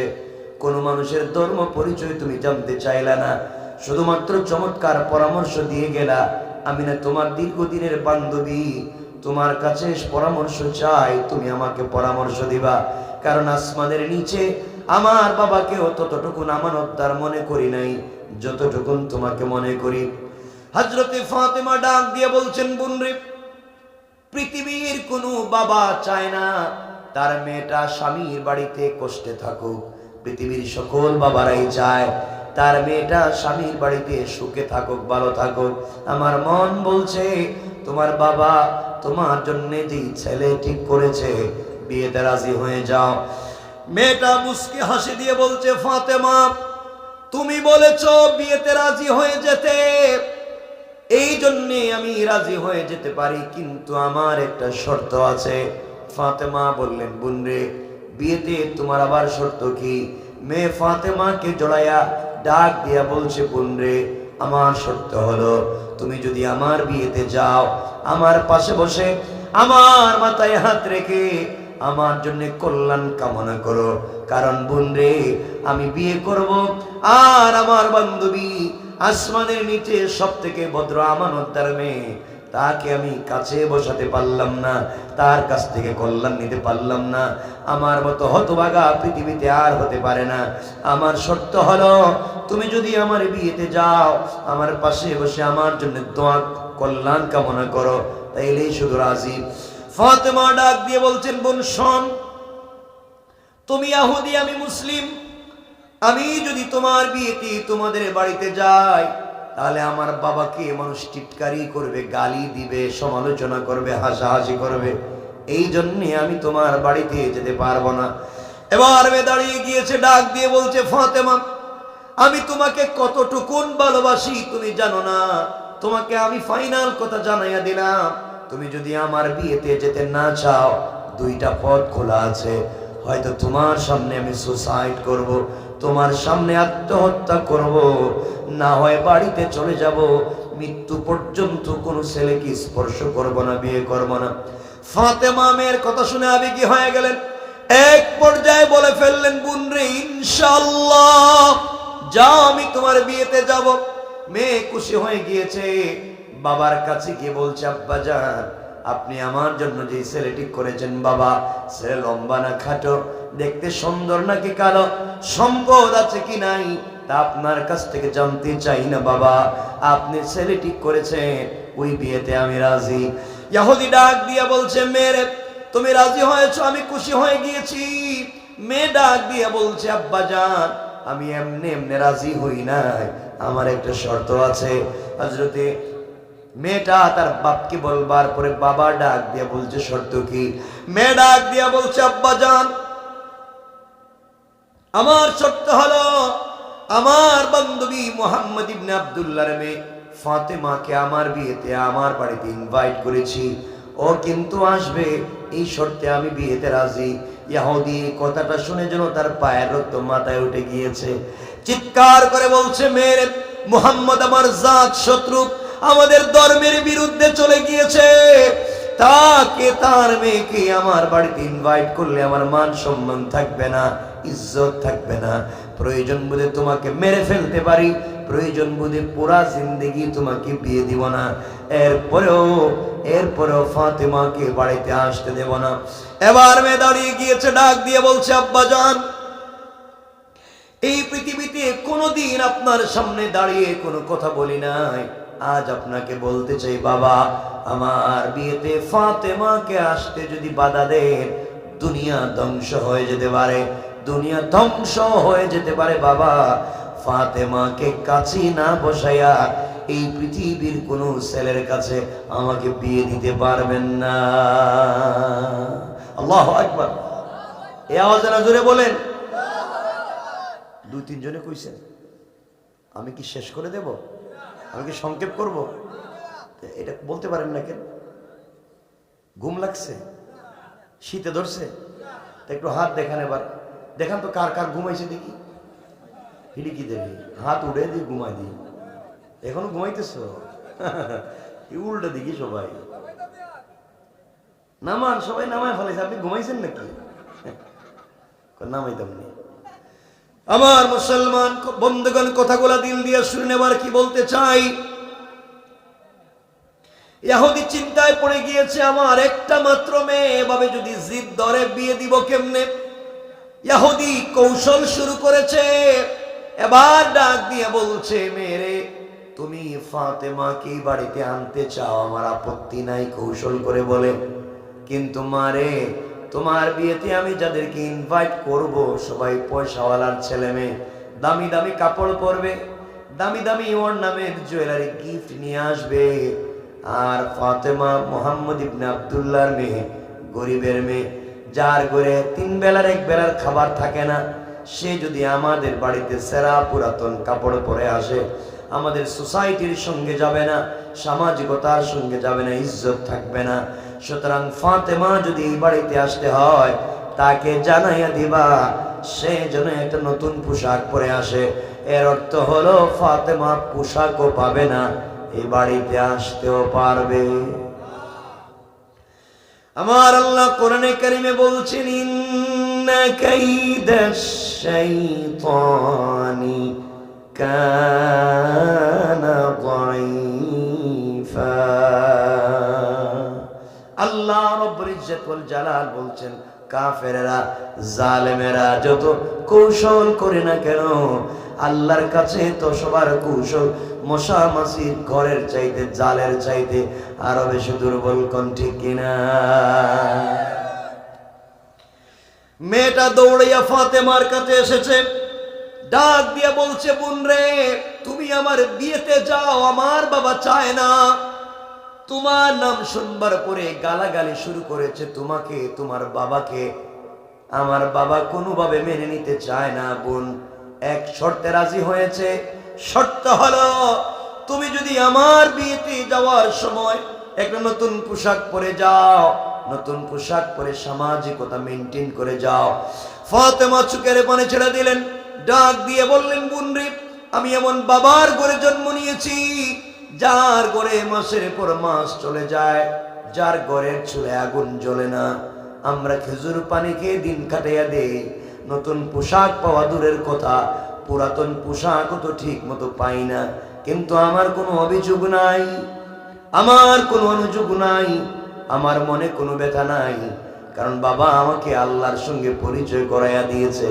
কোন মানুষের ধর্ম পরিচয় তুমি জানতে চাইলা না, শুধুমাত্র চমৎকার পরামর্শ দিয়ে গেলা। আমি না তোমার দীর্ঘদিনের বান্ধবী, তোমার কাছে পরামর্শ চাই, তুমি আমাকে পরামর্শ দিবা। কারণ আসমানের নিচে আমার বাবাকে ততটুকুন আমানতদার মনে করি নাই যতটুকুন তোমাকে মনে করি। হযরতে ফাতেমা ডাক দিয়ে বলছেন, বোন রে, পৃথিবীর কোনো বাবা চায় না তার মেয়েটা স্বামীর বাড়িতে কষ্টে থাকুক। পৃথিবীর সকল বাবারাই চায় তার মেয়েটা স্বামীর বাড়িতে সুখে থাকুক, ভালো থাকুক। আমার মন বলছে তোমার বাবা তোমার জন্য যেই ছেলে ঠিক করেছে, বিয়েতে রাজি হয়ে যাও। মেয়েটা মুস্কি হাসি দিয়ে বলছে, ফাতেমা, তুমি বলেছো বিয়েতে রাজি হয়ে যেতে, এই জন্যে আমি রাজি হয়ে যেতে পারি, কিন্তু আমার একটা শর্ত আছে। ফাতেমা বললেন, বোন রে, বিয়েতে তোমার আবার শর্ত কি? মেয়ে ফাতেমাকে জড়াইয়া ডাক দিয়া বলছে, বোন রে, আমার শর্ত হলো তুমি যদি আমার বিয়েতে যাও, আমার পাশে বসে আমার মাথায় হাত রেখে আমার জন্য কল্যাণ কামনা করো। কারণ বোন রে, আমি বিয়ে করব আর আমার বান্ধবী আসমানের নিচে সব থেকে ভদ্র আমানতদার মেয়ে, তাকে আমি কাছে বসাতে পারলাম না, তার কাছ থেকে কল্যাণ নিতে পারলাম না। আমার মতো হতভাগা পৃথিবীতে আর হতে পারে না। আমার শর্ত হলো তুমি যদি আমার বিয়েতে যাও, আমার পাশে বসে আমার জন্য দোয়া কল্যাণ কামনা করো, তাইলেই শুধু রাজি। ফাতেমা ডাক দিয়ে বলছেন, বোন শোন, তুমি ইহুদি, আমি মুসলিম, আমি যদি তোমার বিয়েতে তোমাদের বাড়িতে যাই, তাহলে আমার বাবাকে মানুষ টিটকারি করবে, গালি দিবে, সমালোচনা করবে, হাসাহাসি করবে। এই জন্যে আমি তোমার বাড়িতে যেতে পারবো না। এবার মেয়ে দাঁড়িয়ে গিয়েছে, ডাক দিয়ে বলছে, ফাতেমা, আমি তোমাকে কতটুকুন ভালোবাসি তুমি জানো না। তোমাকে আমি ফাইনাল কথা জানাইয়া দিলাম, তুমি যদি আমার বিয়েতে যেতে না চাও, দুইটা পথ খোলা আছে। হয়তো তোমার সামনে আমি সুসাইড করব, তোমার সামনে আত্মহত্যা করব, না হয় বাড়িতে চলে যাব, মৃত্যু পর্যন্ত কোনো ছেলেকে স্পর্শ করব না, বিয়ে করব না। ফাতেমা মেয়ের কথা শুনে আবেগী হয়ে গেলেন। এক পর্যায়ে বলে ফেললেন, বোন রে, ইনশাআল্লাহ যাও, আমি তোমার বিয়েতে যাব। মেয়ে খুশি হয়ে গিয়েছে, বাবার কাছে গিয়ে বলছে, আব্বাজান আপনি আমার জন্য যে ছেলে ঠিক করেছেন বাবা, ছেলে লম্বা না খাটো, দেখতে সুন্দর নাকি কালো, সম্পদ আছে কি নাই তা আপনার কাছ থেকে জানতে চাই না বাবা, আপনি ছেলে ঠিক করেছেন, ওই বিয়েতে আমি রাজি। ইহুদি ডাক দিয়ে বলছে, মেয়ে তুমি রাজি হয়েছো, আমি খুশি হয়ে গিয়েছি। মেয়ে ডাক দিয়ে বলছে, আব্বাজান আমি এমনি এমনি রাজি হই নাই, আমার একটা শর্ত আছে। হযরতে মেয়েটা তার বাপকে বলবার পরে বাবা ডাক দিয়ে বলছে, শর্ত কি? মেয়ে ডাক দিয়া বলছে, আব্বাজান আমার শর্ত হলো, আমার বান্ধবী মুহাম্মদ ইবনে আব্দুল্লাহর মেয়ে ফাতেমাকে আমার বিয়েতে আমার বাড়িতে ইনভাইট করেছি, ও কিন্তু আসবে, এই শর্তে আমি বিয়েতে রাজি। ইহুদি কথাটা শুনে যেন তার পায়ের রক্ত মাথায় উঠে গিয়েছে, চিৎকার করে বলছে, মেয়ে মুহাম্মদ আমার জাত শত্রু, আমাদের ধর্মের বিরুদ্ধে চলে গিয়েছে, তাকে তার মেয়েকে আমার বাড়িতে ইনভাইট করলে আমার মান সম্মান থাকবে না, ইজ্জত থাকবে না, প্রয়োজন বোধে তোমাকে মেরে ফেলতে পারি, প্রয়োজন বোধে পুরা জিন্দেগি তোমাকে বিয়ে দিব না, এরপরেও ফাতেমাকে বাড়িতে আসতে দেব না। এবার মেয়ে দাঁড়িয়ে গিয়েছে, ডাক দিয়ে বলছে, আব্বাজান এই পৃথিবীতে কোনোদিন আপনার সামনে দাঁড়িয়ে কোনো কথা বলি নাই, আজ আপনাকে বলতে চাই বাবা, আমার বিয়েতে ফাতেমাকে আসতে যদি বাধা দেন, দুনিয়া ধ্বংস হয়ে যেতে পারে, দুনিয়া ধ্বংস হয়ে যেতে পারে বাবা। ফাতেমাকে কাছে না বসাইয়া এই পৃথিবীর কোন ছেলের কাছে আমাকে বিয়ে দিতে পারবেন না। আল্লাহু আকবার। এই আওয়াজে না জোরে বলেন। দুই তিনজনে কইছেন, আমি কি শেষ করে দেব? আমি কি সংক্ষেপ করব? এটা বলতে পারেন না কেন? ঘুম লাগছে? শীতে ধরছে? একটু হাত দেখান, এবার দেখান তো কার কার ঘুমাইছে দেখি। হিড়িকি দেখি, হাত উড়ে দিয়ে ঘুমাই দিই। এখনো ঘুমাইতেছ? উল্টা দেখি সবাই নামান, সবাই নামায় ফেলাইছে, আপনি ঘুমাইছেন নাকি? নামাইতাম নি। আমার মুসলমান বন্ধুগণ, কথাগুলা দিল দিয়ে শুনে নেবার কি বলতে চাই। ইহুদি চিন্তায় পড়ে গিয়েছে, আমার একটা মাত্র মেয়ে, এভাবে যদি জিদ ধরে বিয়ে দিব কেমনে? ইহুদি কৌশল শুরু করেছে। এবার ডাক দিয়ে বলছে, মেরে তুমি ফাতেমাকে বাড়িতে আনতে চাও, আমার আপত্তি নাই, কৌশল করে বলে, কিন্তু মারে তোমার বিয়েতে আমি যাদেরকে ইনভাইট করব সবাই পয়সাওয়ালার ছেলে মেয়ে, দামি দামি কাপড় পরবে, দামি দামি অর্নামেন্ট জুয়েলারি গিফট নিয়ে আসবে, আর ফাতেমা মুহাম্মদ ইবনে আব্দুল্লাহর মেয়ে, গরিবের মেয়ে, যার ঘরে তিন বেলার এক বেলার খাবার থাকে না, সে যদি আমাদের বাড়িতে সেরা পুরাতন কাপড় পরে আসে, আমাদের সোসাইটির সঙ্গে যাবে না, সামাজিকতার সঙ্গে যাবে না, ইজ্জত থাকবে না। সুতরাং ফাতেমা যদি এই বাড়িতে আসতে হয়, তাকে জানাইয়া দিবা সে যেন একটা নতুন পোশাক পরে আসে। এর অর্থ হলো ফাতেমা পোশাকও পাবে না, এই বাড়িতে আসতেও পারবে। আমার আল্লাহ কোরআনে কারিমে বলছেন, ইন্না কাইদাশ শাইতানি কানা যায়ীফা। আল্লাহ রব্বুল ইজ্জত ওয়াল জালাল বলছেন, কাফেরেরা, জালেমেরা যত কৌশল করে না কেন, আল্লাহর কাছে তো সবার কৌশল মশা মাছির ঘরের চাইতে, জালের চাইতে আরো বেশি দুর্বল। কোন ঠিক কিনা? মেয়েটা দৌড়াইয়া ফাতেমার কাছে এসেছে, ডাক দিয়ে বলছে, বোন রে তুমি আমার বিয়েতে যাও, আমার বাবা চায় না। তোমার নাম শুনবার পরে গালাগালি শুরু করেছে তোমাকে, তোমার বাবাকে। আমার বাবা কোনোভাবে মেনে নিতে চায় না। বোন এক শর্তে রাজি হয়েছে, শর্ত হলো তুমি যদি আমার বিয়েতে যাওয়ার সময় একটা নতুন পোশাক পরে যাও, নতুন পোশাক পরে সামাজিকতা মেনটেন করে যাও। ফাতেমা চোখের পানি ছেড়ে দিলেন, ডাক দিয়ে বললেন, বোন রে আমি এমন বাবার ঘরে জন্ম নিয়েছি, যার ঘরে মাসের পর মাস চলে যায়, যার ঘরের চুলে আগুন জ্বলে না, আমরা খেজুর পানি খেয়ে দিন কাটাইয়া দেই। নতুন পোশাক পাওয়া দূরের কথা, পুরাতন পোশাকও তো ঠিক মতো পাই না। কিন্তু আমার কোনো অভিযোগ নাই, আমার কোনো অনুযোগ নাই, আমার মনে কোনো ব্যথা নাই, কারণ বাবা আমাকে আল্লাহর সঙ্গে পরিচয় করাইয়া দিয়েছে।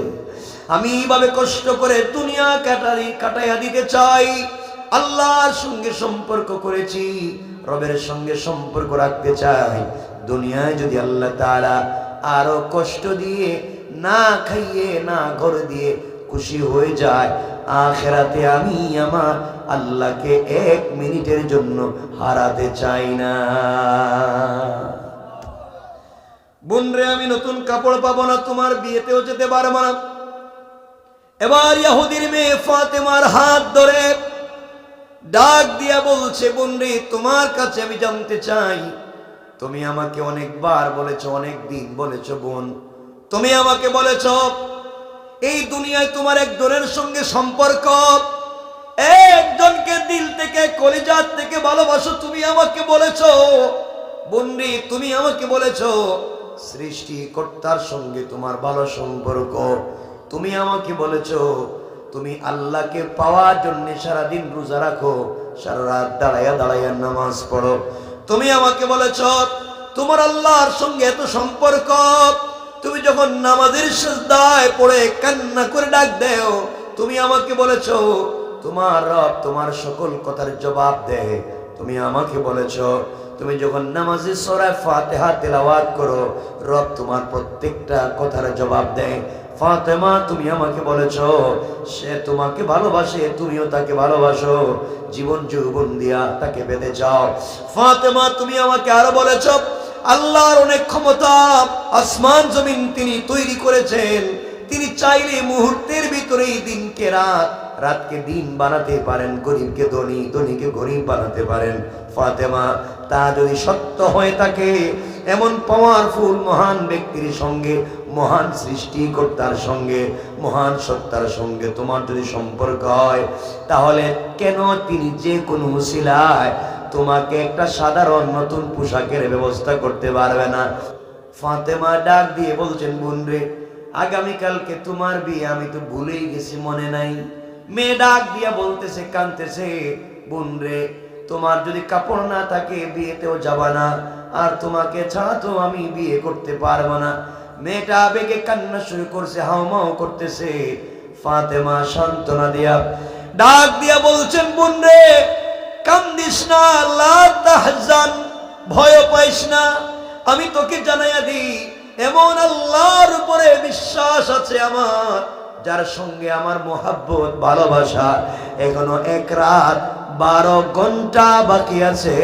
আমি এইভাবে কষ্ট করে দুনিয়া কাটাইয়া দিতে চাই। আল্লাহর সঙ্গে সম্পর্ক করেছি, রবের সঙ্গে সম্পর্ক রাখতে চাই। দুনিয়ায় যদি আল্লাহ তাআলা আরো কষ্ট দিয়ে, না খাইয়ে, না ঘর দিয়ে খুশি হয়ে যায়, আখিরাতে আমি আমার আল্লাহকে 1 মিনিটের জন্য হারাতে চাই না। বোন রে, আমি নতুন কাপড় পাবো না, তোমার বিয়েতেও যেতে পারবো না। এবার ইহুদির মেয়ে ফাতেমার হাত ধরে ডাক দিয়া বলছে, বোন রে, তোমার কাছে আমি জানতে চাই, তুমি আমাকে অনেকবার বলেছো, অনেক দিন বলেছো বোন, তুমি আমাকে বলেছো এই দুনিয়ায় তোমার একজনের সঙ্গে সম্পর্ক, একজনকে দিল থেকে, কলিজার থেকে ভালোবাসো। তুমি আমাকে বলেছো বোন রে, তুমি আমাকে বলেছো সৃষ্টিকর্তার সঙ্গে তোমার ভালো সম্পর্ক। তুমি আমাকে বলেছো তুমি আল্লাহকে পাওয়ার জন্য সারাদিন রোজা রাখো, সারা রাত দাঁড়াইয়া দাঁড়াইয়া নামাজ পড়ো। তুমি আমাকে বলেছো তোমার আল্লাহর সঙ্গে এত সম্পর্ক, তুমি যখন নামাজের সিজদায় পড়ে কান্না করে ডাক দেও, তুমি আমাকে বলেছো তোমার রব তোমার সকল কথার জবাব দেয়। তুমি আমাকে বলেছো তুমি যখন নামাজে সূরা ফাতিহা তেলাওয়াত করো, রব তোমার প্রত্যেকটা কথার জবাব দেয়। ফাতেমা, তুমি আমাকে বলেছো সে তোমাকে ভালোবাসে, তুমিও তাকে ভালোবাসো, জীবন যৌবন দিয়া তাকে বেঁধে যাও। ফাতেমা, তুমি আমাকে আরো বলেছো আল্লাহর অনেক ক্ষমতা, আসমান জমিন তিনি তৈরি করেছেন, তিনি চাইলে মুহূর্তের ভিতরেই দিনকে রাত, রাতকে দিন বানাতে পারেন, গরিবকে ধনী, ধনীকে গরিব বানাতে পারেন। ফাতেমা, তা যদি সত্য হয়ে থাকে, এমন পাওয়ারফুল মহান ব্যক্তির সঙ্গে, মহান সৃষ্টিকর্তার সঙ্গে, মহান সত্তার সঙ্গে তোমার যদি সম্পর্ক হয়, তাহলে কেন তিনি যে কোনো উসিলায় তোমাকে একটা সাধারণ নতুন পোশাকের ব্যবস্থা করতে পারবে না? ফাতেমা ডাক দিয়ে বলছেন, বোন রে, আগামীকালকে তোমার বিয়ে, আমি তো ভুলেই গেছি, মনে নাই। মেয়ে ডাক দিয়া বলতেছে, কাঁদতেছে, বোন রে, তোমার যদি কাপড় না থাকে বিয়েতেও যাবা না, আর তোমাকে ছাড়া তো আমি বিয়ে করতে পারবো না। মেয়েটা আবেগে কান্না শুরু করছে, হাউমাউ করতেছে। ফাতেমা সান্ত্বনা দিয়া ডাক দিয়া বলছেন, বোন রে, কান্দিস না, লা তাহজান, ভয় পাইস না, আমি তোকে জানাইয়া দিই, এমন আল্লাহর উপরে বিশ্বাস আছে আমার, যার সঙ্গে আমার মোহাব্বত, ভালোবাসা, এখনো 1 রাত 12 ঘন্টা বাকি আছে।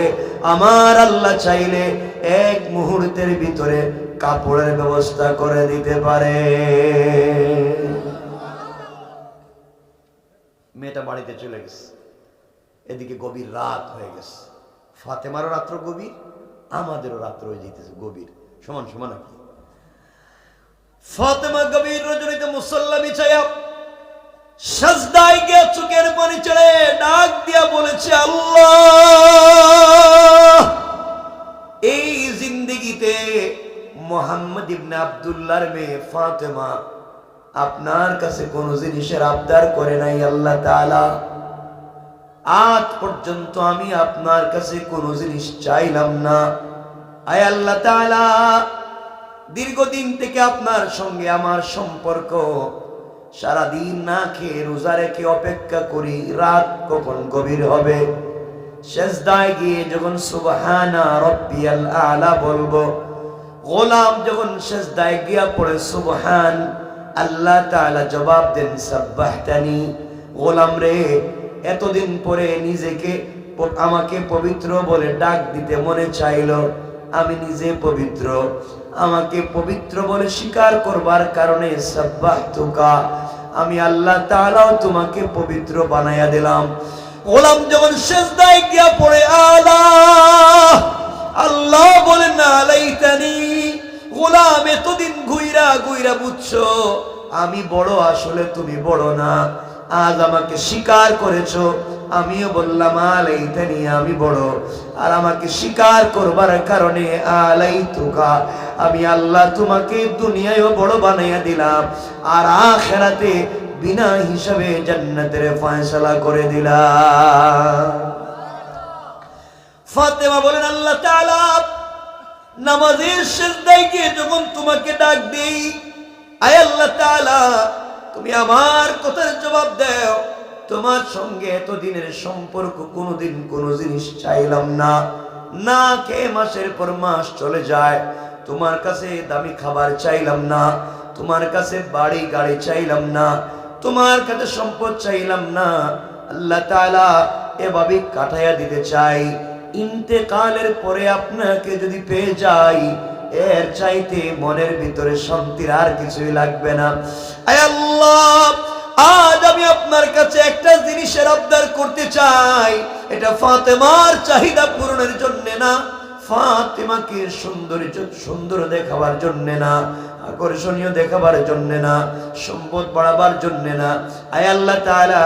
আমার আল্লাহ চাইলে 1 মুহূর্তের ভিতরে কাপড়ের ব্যবস্থা করে দিতে পারে। মেয়েটা বাড়িতে চলে গেছে, এদিকে গভীর রাত হয়ে গেছে। ফাতেমারও রাত্র গভীর, আমাদেরও রাত্র হয়ে যেতেছে গভীর, সমান সমান নাকি? ফাতেমা গভীর রজনীতে মুসল্লা বিছায়া সাজদায় গিয়ে চোখের পানি ছেড়ে ডাক দিয়া বলেছে, আল্লাহ, এই জিন্দেগিতে মুহাম্মদ ইবনে আব্দুল্লাহর মেয়ে ফাতেমা আপনার কাছে কোন জিনিসের আবদার করে নাই আল্লাহ তাআলা। আজ পর্যন্ত আমি আপনার কাছে কোনো জিনিস চাইলাম না। আয় আল্লাহ তাআলা, দীর্ঘদিন থেকে আপনার সঙ্গে আমার সম্পর্ক, সারাদিন না খেয়ে রোজা রেখে অপেক্ষা করি রাত কখন গভীর হবে, সেজদায় গিয়ে যখন সুবহানা রাব্বিয়াল আলা বলবো, গোলাম যখন সেজদায় গিয়া পড়ে সুবহান, আল্লাহ তাআলা জবাব দেন সাব্বাহতানি, গোলাম রে, এতদিন পরে নিজেকে আমাকে পবিত্র বলে ডাক দিতে মনে চাইলো, আমি নিজে পবিত্র, আমাকে পবিত্র বলে স্বীকার করবার কারণে সাব্বাহতুকা, আমি আল্লাহ তাআলাও তোমাকে পবিত্র বানায়া দিলাম। গোলাম যখন সিজদায় গিয়া পড়ে আল্লাহ আল্লাহ বলেন না আলাইতানি, গোলাম এতদিন ঘুইরা ঘুইরা বুঝছো আমি বড়, আসলে তুমি বড় না। আজ আমাকে স্বীকার করেছো, আমিও বললাম আলাইতানি, আমি বড়, আর আমাকে স্বীকার করবার কারণে আলাইতুকা, আমি আল্লাহ তোমাকে দুনিয়ায়ও বড় বানাইয়া দিলাম, আর আখিরাতে বিনা হিসাবে জান্নাতের ফয়সালা করে দিলাম। ফাতেমা বলেন, আল্লাহ তাআলা নামাজের সিজদায় গিয়ে যখন তোমাকে ডাক দেই, আয় আল্লাহ তাআলা তুমি আমার কথার জবাব দাও, তোমার সঙ্গে এতদিনের সম্পর্ক, কোনোদিন কোনো জিনিস চাইলাম না, না কে মাসের পর মাস চলে যায়, তোমার কাছে দামি খাবার চাইলাম না, তোমার কাছে বাড়ি গাড়ি চাইলাম না, তোমার কাছে সম্পদ চাইলাম না, আল্লাহ তাআলা এভাবে কাটাইয়া দিতে চাই, ইন্তেকালের পরে আপনাকে যদি পেয়ে যাই, এর চাইতে মনের ভিতরে শান্তির আর কিছুই লাগবে না। আয় আল্লাহ, আজ আমি আপনার কাছে একটা জিনিসের আবদার করতে চাই, এটা ফাতেমার চাহিদা পূরণের জন্য না, ফাতেমাকে সুন্দর দেখাবার জন্য না, আকর্ষণীয় দেখাবার জন্য না, সম্পদ বাড়াবার জন্য না। আয় আল্লাহ তাআলা,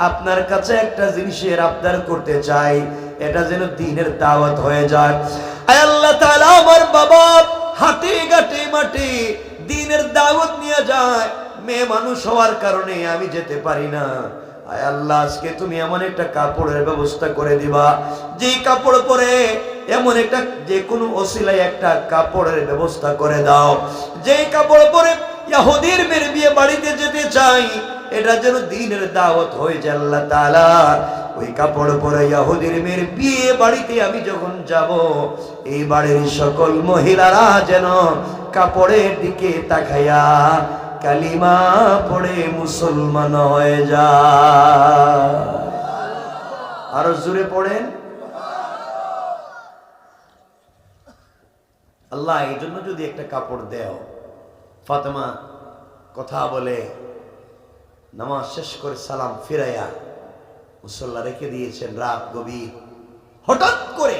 আপনার কাছে একটা জিনিসের আবদার করতে চাই, এটা যেন দ্বীনের দাওয়াত হয়ে যায়। আয় আল্লাহ তাআলা, আমার বাবা হাটে ঘাটে মাঠে দ্বীনের দাওয়াত নিয়ে যায়, মেয়ে মানুষ হওয়ার কারণে আমি যেতে পারি না। আয় আল্লাহ, আজকে তুমি এমন একটা কাপড়ের ব্যবস্থা করে দিবা, যে কাপড় পরে এমন একটা, যে কোনো ওসিলায় একটা কাপড়ের ব্যবস্থা করে দাও, যে কাপড় পরে ইহুদির মেয়ের বিয়ে বাড়িতে যেতে চাই, এটা যেন দ্বীনের দাওয়াত হয়ে যায়। আল্লাহ তাআলা, ওই কাপড় পরে ইহুদির মেয়ের বিয়ে বাড়িতে আমি যখন যাব, এই বাড়ির সকল মহিলারা যেন কাপড়ের দিকে তাকাইয়া কালিমা পড়ে মুসলমান হয়ে যায়। আরো জোরে পড়েন আল্লাহ। এই জন্য যদি একটা কাপড় দেও। ফাতেমা কথা বলে নামাজ শেষ করে সালাম ফিরাইয়া মুসল্লা রেখে দিয়েছেন, রাত গভীর। হঠাৎ করে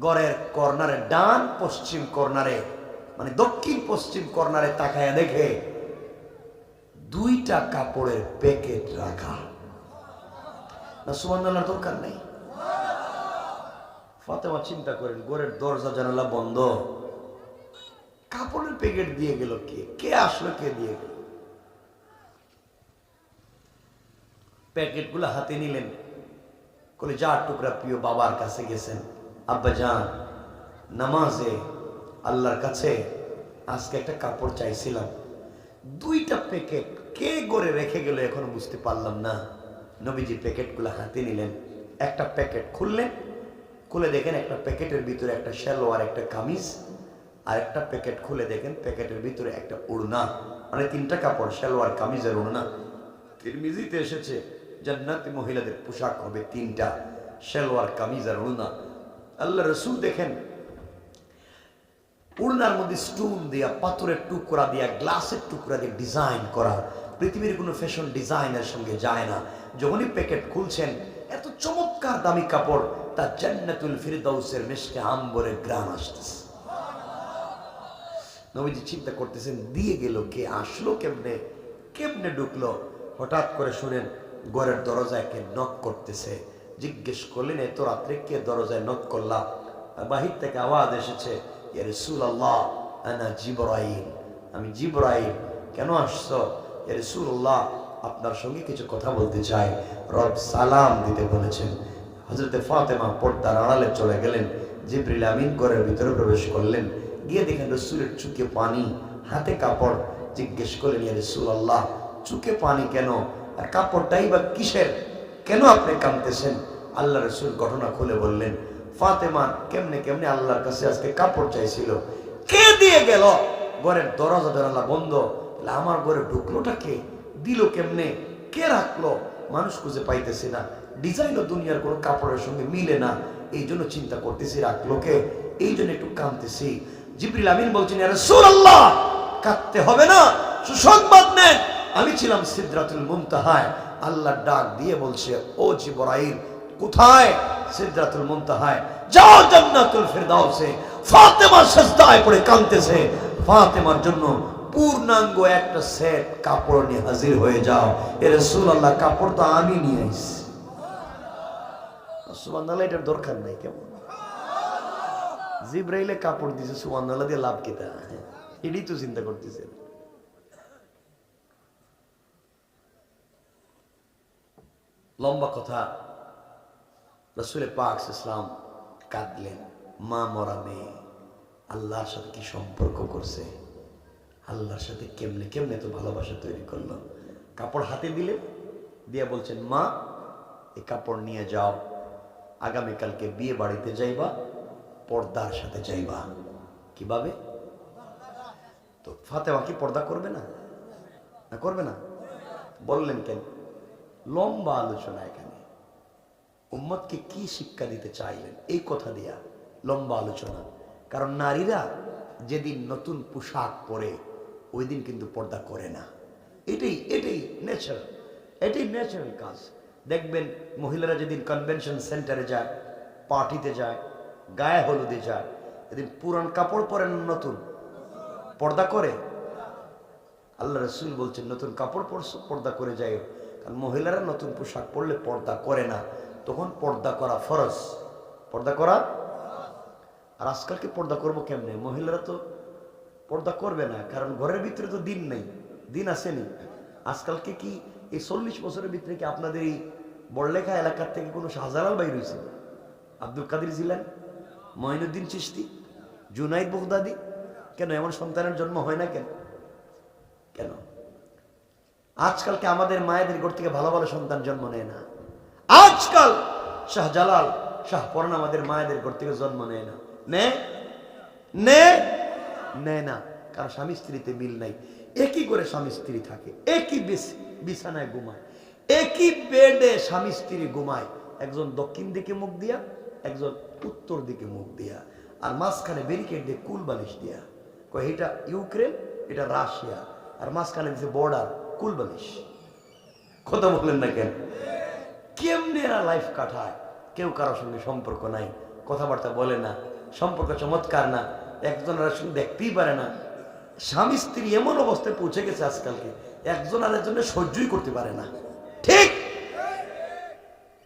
ঘরের কর্নারে, ডান পশ্চিম কর্নারে, মানে দক্ষিণ পশ্চিম কর্নারে তাকায়া দেখে দুইটা কাপড়ের প্যাকেট রাখা। না সুবহানাল্লাহ, দরকার নেই। ফাতেমা চিন্তা করেন, ঘরের দরজা জানালা বন্ধ, কাপড়ের প্যাকেট দিয়ে গেল কে? কে আসলো, কে দিয়ে গেল? প্যাকেটগুলো হাতে নিলেন, কলিজার টুকরা প্রিয় বাবার কাছে গেছেন, আব্বা জান, নামাজে আল্লাহর কাছে আজকে একটা কাপড় চাইছিলাম, দুইটা প্যাকেট কে করে রেখে গেল এখনো বুঝতে পারলাম না। নবীজি প্যাকেটগুলো হাতে নিলেন, একটা প্যাকেট খুললেন, খুলে দেখেন একটা প্যাকেটের ভিতরে একটা সালোয়ার, একটা কামিজ, আর একটা প্যাকেট খুলে দেখেন প্যাকেটের ভিতরে একটা ওড়না, মানে তিনটা কাপড়, সালোয়ার, কামিজ আর ওড়না। তিরমিজিতে এসেছে জান্নাতি মহিলাদের পোশাক হবে তিনটা, সালোয়ার, কামিজ আর ওড়না। আল্লাহ রাসূল দেখেন ওড়নার মধ্যে স্টোন দিয়া, পাথরের টুকরা দিয়া, গ্লাসের টুকরা দিয়ে ডিজাইন করা, পৃথিবীর কোনো ফ্যাশন ডিজাইনের সঙ্গে যায় না। যখনই প্যাকেট খুলছেন, এত চমৎকার দামি কাপড়, তা জান্নাতুল ফিরদাউসের মিশকে আম্বরের গ্রাম আসতেছে। নবীজি চিন্তা করতেছেন, দিয়ে গেল কে, আসলো কেমনে, কেমনে ঢুকলো? হঠাৎ করে শুনেন ঘরের দরজায় কে নক করতেছে। জিজ্ঞেস করলেন, এত রাত্রে কে দরজায় নক করলা? বাহির থেকে আওয়াজ এসেছে, ইয়া রাসূলুল্লাহ আনা জিবরাইল, আমি জিবরাইল। কেন আসছো? ইয়া রাসূলুল্লাহ, আপনার সঙ্গে কিছু কথা বলতে চাই, রব সালাম দিতে বলেছেন। হযরতে ফাতেমা পর্দার আড়ালে চলে গেলেন, জিবরিল আমিন ঘরের ভিতরে প্রবেশ করলেন, গিয়ে দেখেন রাসূলের চোখে পানি, হাতে কাপড়। জিজ্ঞেস করলেন, ইয়া রাসূলুল্লাহ, চোখে পানি কেন, আর কাপড়টাই বা কিসের, কেন আপনি কাঁদতেছেন? আল্লাহ রাসূল ঘটনা খুলে বললেন, ফাতেমা কেমনে কেমনে আল্লাহর কাছে আজকে কাপড় চাইছিল, কে দিয়ে গেল? ঘরের দরজা জানালা বন্ধ। আমার ঘরে ঢুকলোটা কে, দিল কেমনে, কে রাখলো? মানুষ খুঁজে পাইতেছি না, ডিজাইনও দুনিয়ার কোনো কাপড়ের সঙ্গে মিলে না, এই জন্য চিন্তা করতেছি রাখলো কে, এই জন্য একটু কাঁদতেছি। জিবরিল আমিন বলছেন, ইয়া রাসূলুল্লাহ, কাঁদতে হবে না, সুসংবাদ নেন, আমি ছিলাম সিদরাতুল মুনতাহায়। আল্লাহ ডাক দিয়ে বলছে, ও জিবরাইল, কোথায়? সিদরাতুল মুনতাহায়, যাও জান্নাতুল ফিরদাউসে। ফাতেমা সিজদায় পড়ে কাঁদতেছে, ফাতেমার জন্য পূর্ণাঙ্গ একটা সেট কাপড় নিয়ে হাজির হয়ে যাও। এ রাসূলুল্লাহ, কাপড় তো আমি নিয়ে আইছি। সুবহানাল্লাহ এটার দরকার নাই। কেমন জিব্রাইলে কাপড় দিছে, সুবহানাল্লাহ দিয়ে লাভ কি? তা এটাই তো চিন্তা করতেছেন। লম্বা কথা, রাসূল পাক ইসলাম কাঁদলেন। মা মরা মেয়ে আল্লাহর সাথে কি সম্পর্ক করছে, আল্লাহর সাথে কেমনে কেমনে তো ভালোবাসা তৈরি করলো। কাপড় হাতে দিলেন, দিয়া বলছেন, মা এই কাপড় নিয়ে যাও, আগামীকালকে বিয়ে বাড়িতে যাইবা, পর্দার সাথে যাইবা। কিভাবে? তো ফাতেমা কি পর্দা করবে না? না করবে না? বললেন কেন? লম্বা আলোচনা এখানে। উম্মতকে কি শিক্ষা দিতে চাইলেন এই কথা দিয়া লম্বা আলোচনা। কারণ নারীরা যেদিন নতুন পোশাক পরে ওই দিন কিন্তু পর্দা করে না। এটাই এটাই ন্যাচারাল, এটাই ন্যাচারাল কাজ। দেখবেন মহিলারা যেদিন কনভেনশন সেন্টারে যায়, পার্টিতে যায়, গায়ে হলুদে যায়, এদিন পুরান কাপড় পরেন, নতুন পর্দা করে। আল্লাহ রাসূল বলছেন নতুন কাপড় পরছো, পর্দা করে যায়। কারণ মহিলারা নতুন পোশাক পরলে পর্দা করে না, তখন পর্দা করা ফরজ। পর্দা করা। আর আজকালকে পর্দা করবো কেমনে? মহিলারা তো পর্দা করবে না, কারণ ঘরের ভিতরে তো দিন নেই, দিন আসেনি। আজকালকে কি এই 40 বছরের ভিতরে কি আপনাদের এই বড়লেখা এলাকার থেকে কোনো শাহজালাল বাইর হয়েছে? আব্দুল কাদের জিলানী, মঈনুদ্দিন চিশতি, জুনাইদ বাগদাদি? কেন এমন সন্তানের জন্ম হয় না কেন? কেন আজকালকে আমাদের মায়েদের ঘর থেকে ভালো ভালো সন্তান জন্ম নেয় না? আজকাল শাহজালাল, শাহপরান আমাদের মায়েদের ঘর থেকে জন্ম নেয় না। নেয় না, কারণ স্বামী স্ত্রীতে মিল নাই। একই করে স্বামী স্ত্রী থাকে, একই বিছানায় ঘুমায়, একই বেডে স্বামী স্ত্রী ঘুমায়। একজন দক্ষিণ দিকে মুখ দিয়া, একজন উত্তর দিকে মুখ দিয়া, আর মাঝখানে ব্যারিকেড দিয়ে কুল বালিশ দিয়া। কয় এটা ইউক্রেন, এটা রাশিয়া, আর মাঝখানে দিচ্ছে বর্ডার, কুল বালিশ। কথা বললেন না কেন? কেমনে এরা লাইফ কাটায়? কেউ কারোর সঙ্গে সম্পর্ক নাই, কথাবার্তা বলে না, সম্পর্ক চমৎকার না, একজন আর সঙ্গে দেখতেই পারে না। স্বামী স্ত্রী এমন অবস্থায় পৌঁছে গেছে আজকালকে একজন আরেকজনের সহ্যই করতে পারে না। ঠিক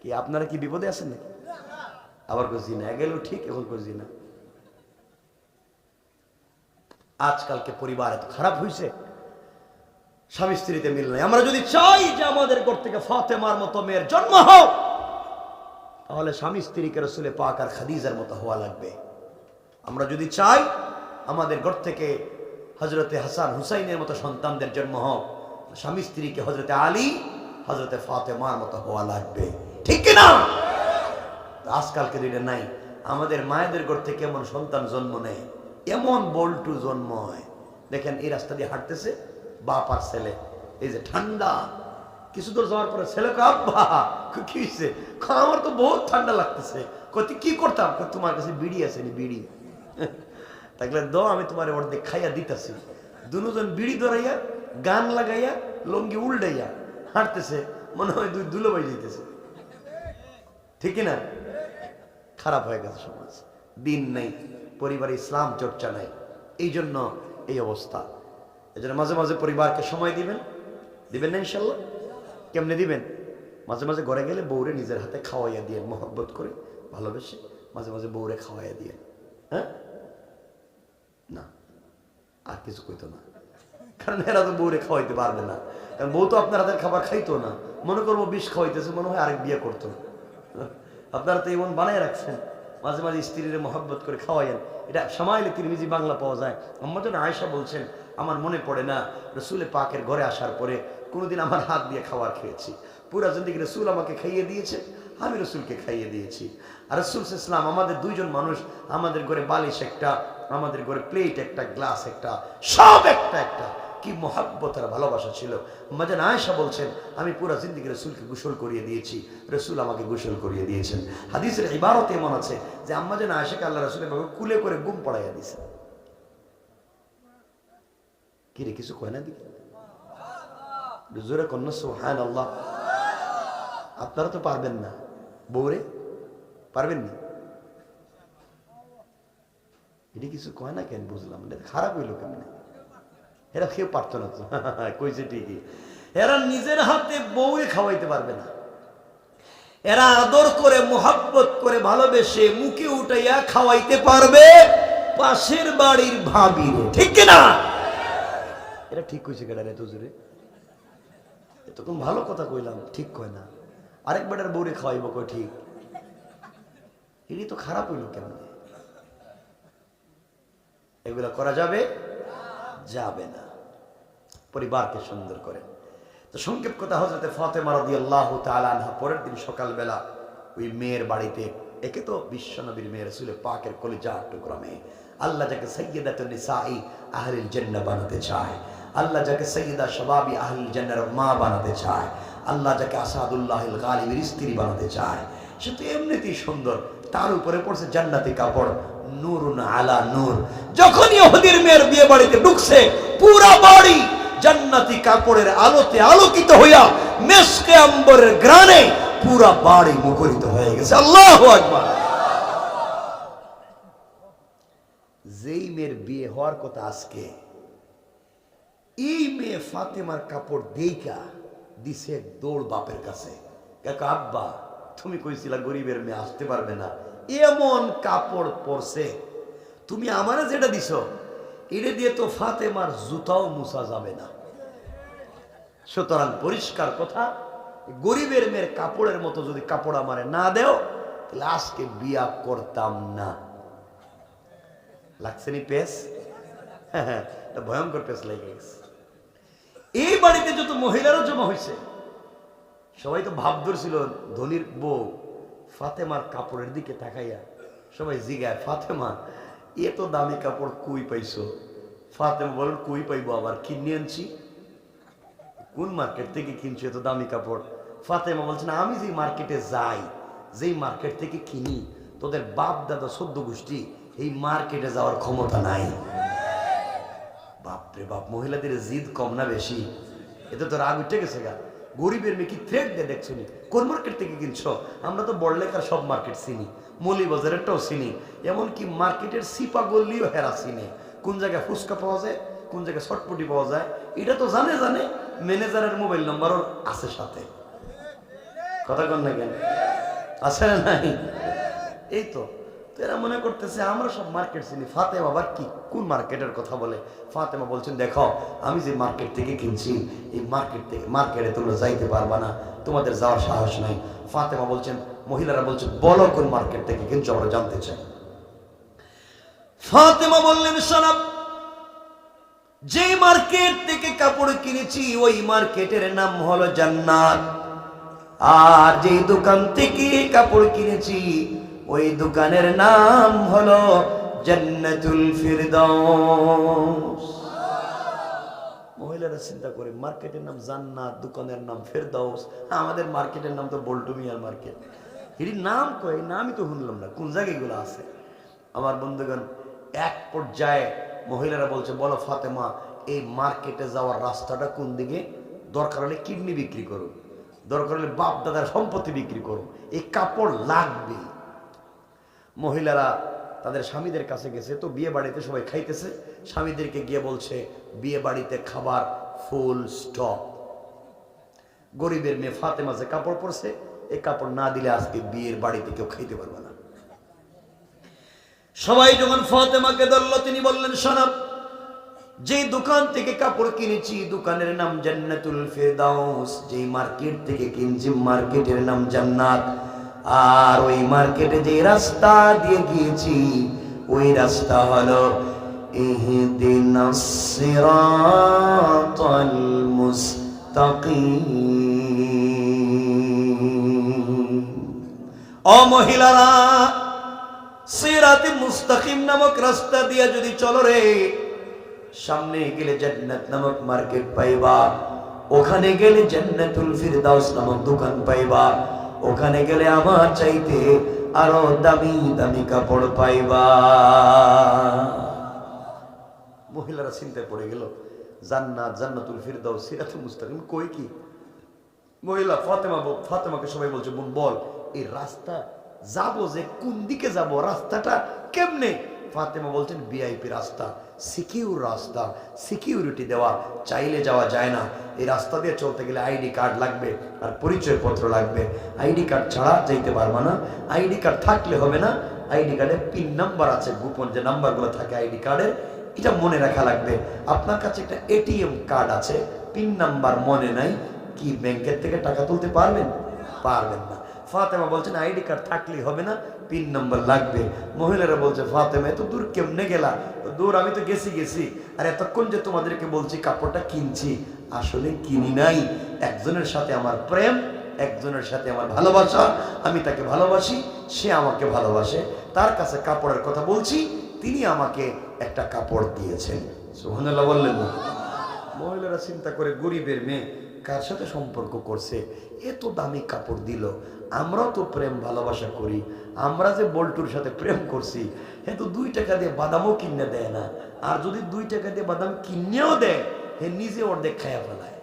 কি? আপনারা কি বিপদে আছেন নাকি? আবার কই জিনা গেলেও ঠিক, এখন কই জিনা। আজকালকে পরিবার এত খারাপ হয়েছে, স্বামী স্ত্রীতে মিল নাই। আমরা যদি চাই যে আমাদের ঘর থেকে ফাতেমার মতো মেয়ের জন্ম হোক, তাহলে স্বামী স্ত্রীকে রাসূল পাক আর খাদিজার মতো হওয়া লাগবে। আমরা যদি চাই আমাদের ঘর থেকে হযরতে হাসান হুসাইনের মতো সন্তানদের জন্ম হোক, স্বামী স্ত্রীকে হযরতে আলী, হযরতে ফাতেমার মতো হওয়া লাগবে। ঠিক কি না? আজকালকে দুইটা নাই। আমাদের মায়েদের ঘর থেকে এমন সন্তান জন্ম নেয়, এমন বল্টু জন্ম হয়। দেখেন এই রাস্তা দিয়ে হাঁটতেছে বাপ আর ছেলে, এই যে ঠান্ডা, কিছু দূর যাওয়ার পরে ছেলেকে, আব্বা কি হয়েছে? আমার তো বহুত ঠান্ডা লাগতেছে। কি করতাম? তোমার কাছে বিড়ি আছে নি? বিড়ি থাকলে দ, আমি তোমার অর্ধেক খাইয়া দিতেছি। দুজন বিড়ি ধরাইয়া, গান লাগাইয়া, লঙ্গি উল্টাইয়া হাঁটতেছে, মনে হয় দুই দুলো বাই যেতেছে। ঠিক না? খারাপ হয়ে গেছে সমাজ, দিন নাই, পরিবারে ইসলাম চর্চা নাই, এই জন্য এই অবস্থা। এই জন্য মাঝে মাঝে পরিবারকে সময় দিবেন, দিবেন না ইনশাল্লাহ? কেমনে দিবেন? মাঝে মাঝে ঘরে গেলে বউরে নিজের হাতে খাওয়াইয়া দিয়ে, মহব্বত করে ভালোবেসে মাঝে মাঝে বউরে খাওয়াইয়া দিয়ে। হ্যাঁ না, আর কিছু কইতো না, কারণ এরা তো বউরে খাওয়াইতে পারবে না। কারণ বউ তো আপনার হাতের খাবার খাইতো না। মনে করবো বিষ খাওয়াইতেছে, মনে হয় আরেক বিয়ে করতো। আপনারা তো এমন বানায় রাখছেন, মাঝে মাঝে স্ত্রীর মহব্বত করে খাওয়াইয়েন। এটা সামাইলে তিরমিজি বাংলা পাওয়া যায়। আম্মা জান আয়েশা বলছেন, আমার মনে পড়ে না রাসূল পাকের ঘরে আসার পরে কোনোদিন আমার হাত দিয়ে খাবার খেয়েছি। পুরা জিন্দেগি রাসূল আমাকে খাইয়ে দিয়েছে, আমি রাসূলকে খাইয়ে দিয়েছি। আর রাসূল ইসলাম আমাদের দুইজন মানুষ, আমাদের ঘরে বালিশ একটা, আমাদের ঘরে প্লেট একটা, গ্লাস একটা, সব একটা একটা। কি মহব্বত আর ভালোবাসা ছিল। আম্মা জান আয়েশা বলছেন, আমি পুরা জিন্দেগি রাসূলকে গোসল করিয়ে দিয়েছি, রাসূল আমাকে গোসল করিয়ে দিয়েছেন। হাদিসের ইবারত এমন আছে যে আম্মা জান আয়েশাকে আল্লাহ রাসূলের বাবা কুলে করে ঘুম পড়াইয়া দিয়েছে। কি রে, কিছু কয় না? দিকে জোরে কন্যা সুবহানাল্লাহ। আপনারা তো পারবেন না, বউরে পারবেন না, এটি কিছু কয় না কেন? বুঝলাম না, খারাপ হইলো কেমনে? এরা কেউ পারতো না তো, কইছে ঠিকই। এরা নিজের হাতে বউরে খাওয়াইতে পারবে না। এরা আদর করে মোহাব্বত করে ভালোবেসে মুখে উঠাইয়া খাওয়াইতে পারবে পাশের বাড়ির ভাবিরে, ঠিক কিনা? এটা ঠিক কইছে কেডা রে তুজুরে? এতক্ষণ ভালো কথা কইলাম, ঠিক কয় না। আরেক বেটার বউরে খাওয়াইব কই ঠিক, এটি তো খারাপ হইল কেমন? এগুলা করা যাবে? যাবে না। পরিবারকে সুন্দর করে। তো সংক্ষেপ কথা, হযরতে ফাতেমা রাদিয়াল্লাহু তাআলা আনহা পরের দিন সকালবেলা ওই মেয়ের বাড়িতে, একে তো বিশ্বনবীর মেয়ে রাসূল পাকের কলিজার টুকরা মেয়ে, আল্লাহ যাকে সাইয়্যিদাতুন নিসাই আহলিল জান্নাহ বানাতে চায়, আল্লাহ যাকে সাইয়্যিদা শাবাবি আহলিল জান্নাহর মা বানাতে চায়, আল্লাহ যাকে আসাদুল্লাহিল গালিবের স্ত্রী বানাতে চায়, সে তো এমনিতেই সুন্দর। তার উপরে পড়ছে জান্নাতি কাপড়, নূরুন আলা নূর। যখন ইহুদির মেয়ের বিয়ে বাড়িতে ঢুকছে, পুরো বাড়ি জান্নাতি কাপড়ের আলোতে আলোকিত হইয়া মেশকে আম্বরের গ্রানে পুরো বাড়ি মুখরিত হয়ে গেছে। আল্লাহু আকবার। যেই মেয়ের বিয়ে হওয়ার কথা আজকে, এই মেয়ে ফাতেমার কাপড় দেইকা দিছে দৌড় বাপের কাছে, কাকা আব্বা তুমি কইছিলা গরিবের মেয়ে আসতে পারবে না, এমন কাপড় পরছে, তুমি আমারে যেটা দিছো এটা দিয়ে তো ফাতেমার জুতাও মুছা যাবে না। সুতরাং পরিষ্কার কথা, গরিবের মেয়ের কাপড়ের মতো যদি কাপড় আমারে না দেও তাহলে আজকে বিয়া করতাম না। লাগছে নি পেস? হ্যাঁ, ভয়ঙ্কর পেস লেগে গেছে। এই বাড়িতে যত মহিলারও জমা হয়েছে, সবাই তো ভাব ধরছিল ধনির বউ ফাতেমার কাপড়ের দিকে তাকাইয়া সবাই জিগায়, ফাতেমা এত দামি কাপড় কই পাইছো? ফাতেমা বলেন, কই পাইবো আবার, কিনে আনছি। কোন মার্কেট থেকে কিনছো এত দামি কাপড়? ফাতেমা বলছেন, আমি যে মার্কেটে যাই, যেই মার্কেট থেকে কিনি, তোদের বাপ দাদা 14 গোষ্ঠী এই মার্কেটে যাওয়ার ক্ষমতা নাই। বাপরে বাপ, মহিলাদের জিদ কম না বেশি? এতে তো রাগ উঠে গেছে গা। গরিবের মেয়ে কি থ্রেট দিয়ে দেখছো নি? কোন মার্কেট থেকে কিনছো? আমরা তো বড়লেখার সব মার্কেট চিনি, মৌলিবাজারেরটাও চিনি, এমনকি মার্কেটের সিপা গল্লিও হেরা চিনি। কোন জায়গায় ফুচকা পাওয়া যায়, কোন জায়গায় ছটপটি পাওয়া যায়, এটা তো জানে। ম্যানেজারের মোবাইল নাম্বারও আছে সাথে। কথা কন না কেন? আছে না নাই? এই তো এরা মনে করতেছে আমরা সব মার্কেট চিনি। ফাতেমা আবার কি কোন মার্কেটের কথা বলে? ফাতেমা বলছেন, দেখো আমি যে মার্কেট থেকে কিনছি, এই মার্কেটে তোমরা যাইতে পারবা না, তোমাদের যাওয়ার সাহস নাই। ফাতেমা বলছেন, মহিলারা বলছেন, বলো কোন মার্কেট থেকে কিনছো, আমরা জানতে চাই। ফাতেমা বললেন, শোনো, যে মার্কেট থেকে কাপড় কিনেছি ওই মার্কেটের নাম হলো জান্নাত, আর যে দোকান থেকে কাপড় কিনেছি ওই দোকানের নাম হলো জান্নাতুল ফিরদাউস। মহিলারা চিন্তা করে, মার্কেটের নাম জান্নাত, দোকানের নাম ফিরদাউস, আমাদের মার্কেটের নাম তো বল্টু মিয়ার মার্কেট। এর নাম কই? নামই তো শুনলাম না, কোন জায়গায় এগুলো আছে? আমার বন্ধুগণ, এক পর্যায়ে মহিলারা বলছে, বলো ফাতেমা, এই মার্কেটে যাওয়ার রাস্তাটা কোন দিকে? দরকার হলে কিডনি বিক্রি করুন, দরকার হলে বাপ দাদার সম্পত্তি বিক্রি করুন, এই কাপড় লাগবে। মহিলারা তাদের স্বামীদের কাছে গেছে, তো বিয়ে বাড়িতে সবাই খাইতেছে, স্বামীদেরকে গিয়ে বলছে, বিয়ে বাড়িতে খাবার ফুল স্টপ। গরিবের মেয়ে ফাতেমা যে কাপড় পরছে, এই কাপড় না দিলে আজকে বিয়ের বাড়িতে কেউ খাইতে পারবে না। সবাই যখন ফাতেমাকে ধরলো, তিনি বললেন, শোনো, যে দোকান থেকে কাপড় কিনেছি দোকানের নাম জান্নাতুল ফিরদাউস, যে মার্কেট থেকে কিনছি মার্কেটের নাম জান্নাত, আর ওই মার্কেটে যে রাস্তা দিয়ে গিয়েছি ওই রাস্তা হলো ইহদিনাস সিরাতাল মুস্তাকিম। ও মহিলারা, সিরাতে মুস্তাকিম নামক রাস্তা দিয়ে যদি চলো রে, সামনে গেলে জান্নাত নামক মার্কেট পাইবা, ওখানে গেলে জান্নাতুল ফিরদাউস নামক দোকান পাইবা, ওখানে গেলে আমার চাইতে আরো দামি দামি কাপড় পাইবা। মহিলারা চিন্তায় পড়ে গেল, জান্নাত, জান্নাতুল ফিরদাউস, সিরাতুল মুস্তাকিম কই কি? মহিলা ফাতেমাকে সবাই বলছে, বোন বল, এই রাস্তা যাবো যে কোন দিকে যাব, রাস্তাটা কেমনে? ফাতেমা বলছেন, ভিআইপি রাস্তা, সিকিউর রাস্তা, সিকিউরিটি দেওয়া, চাইলে যাওয়া যায় না। এই রাস্তা দিয়ে চলতে গেলে আইডি কার্ড লাগবে আর পরিচয়পত্র লাগবে। আইডি কার্ড ছাড়া যাইতে পারবা না। আইডি কার্ড থাকলে হবে না, আইডি কার্ডে পিন নাম্বার আছে, গোপন যে নাম্বারগুলো থাকে আইডি কার্ডের, এটা মনে রাখা লাগবে। আপনার কাছে একটা এটিএম কার্ড আছে, পিন নাম্বার মনে নাই, কি ব্যাংকের থেকে টাকা তুলতে পারবেন? পারবেন না। ফাতেমা বলছেন আইডি কার্ড থাকলেই হবে না, পিন নাম্বার লাগবে। মহিলারা বলছে ফাতেমা এত দূর কেমনে গেলা? দূর আমি তো গেছি, আর এতক্ষণ যে তোমাদেরকে বলছি কাপড়টা কিনছি, আসলে কিনি নাই। একজনের সাথে আমার প্রেম, একজনের সাথে আমার ভালোবাসা, আমি তাকে ভালোবাসি, সে আমাকে ভালোবাসে, তার কাছে কাপড়ের কথা বলছি, তিনি আমাকে একটা কাপড় দিয়েছেন। সুবহানাল্লাহ বললেন না? মহিলারা চিন্তা করে গরিবের মেয়ে কার সাথে সম্পর্ক করছে, এত দামি কাপড় দিল। আমরাও তো প্রেম ভালোবাসা করি, আমরা যে বল্টুর সাথে প্রেম করছি, হে তো 2 টাকা দিয়ে বাদামও কিনে দেয় না, আর যদি 2 টাকা দিয়ে বাদাম কিনেও দেয়, হে নিজে অর্ধেক খায়া ফেলায়।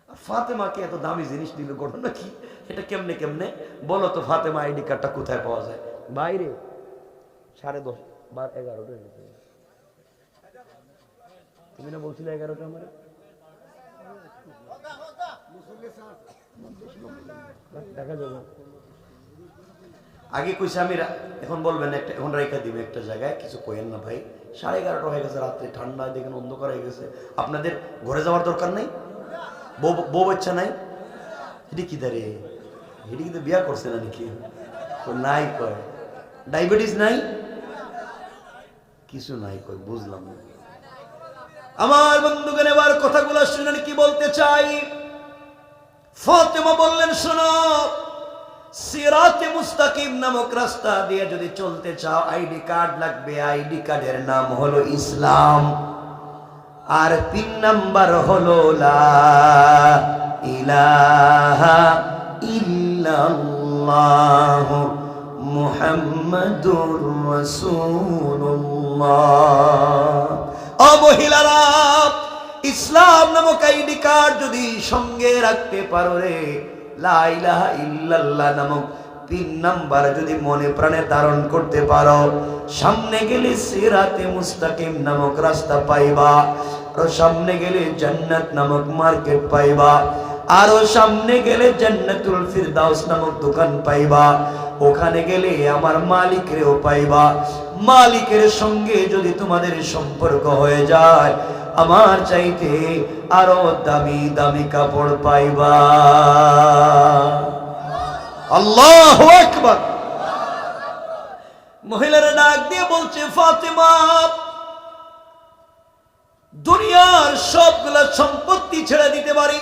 ফাতেমাকে এত দামি জিনিস দিল, ঘটনা কি? এটা কেমনে কেমনে বলো তো? ফাতেমা আইডি কার্ডটা কোথায় পাওয়া যায়? বাইরে 10:30 11টা। তুমি না বলছিলে 11টা? আমার দেখা যাবে আগে কইছে আমি, এখন বলবেন একটা, এখন রেখা দিবে একটা জায়গায়, কিছু কইেন না ভাই। 11:30 হয়ে গেছে, রাত্রে ঠান্ডায় দেখেন অন্ধকার হয়ে গেছে। আপনাদের ঘরে যাওয়ার দরকার নেই? বউ বাচ্চা নাই? এটি কি দাঁড়ে? এটি কিন্তু বিয়া করছে না নাকি? নাই কয়। ডায়াবেটিস নাই? কিছু নাই কয়, বুঝলাম না। আমার বন্ধুগণ এবার কথাগুলো শুনেন কি বলতে চাই। ফাতেমা বললেন শোনো, সিরাতে মুস্তাকিম নামক রাস্তা দিয়ে যদি চলতে চাও আইডি কার্ড লাগবে। আইডি কার্ডের নাম হলো ইসলাম, আর পিন নাম্বার হলো লা ইলাহা ইল্লাল্লাহ মুহাম্মাদুর রাসূলুল্লাহ। ও মহিলারা, ইসলাম নামক আইডি কার্ড যদি সঙ্গে রাখতে পারো রে, লা ইলাহা ইল্লাল্লাহ নামক পিন নাম্বার যদি মনে প্রাণে ধারণ করতে পারো, সামনে গেলে সিরাতে মুস্তাকিম নামক রাস্তা পাইবা, আর সামনে গেলে জান্নাত নামক মার্কেট পাইবা, আরো সামনে গেলে জান্নাতুল ফিরদাউস নামক দোকান পাইবা। ওখানে গেলে আমার মালিকেরও পাইবা। মালিকের সঙ্গে যদি তোমাদের সম্পর্ক হয়ে যায়, আমার চাইতে আরো দামি দামি কাপড় পাইবা। আল্লাহু আকবার। মহিলারা ডাক দিয়ে বলছে ফাতেমা, দুনিয়ার সবগুলা সম্পত্তি ছেড়ে দিতে পারি,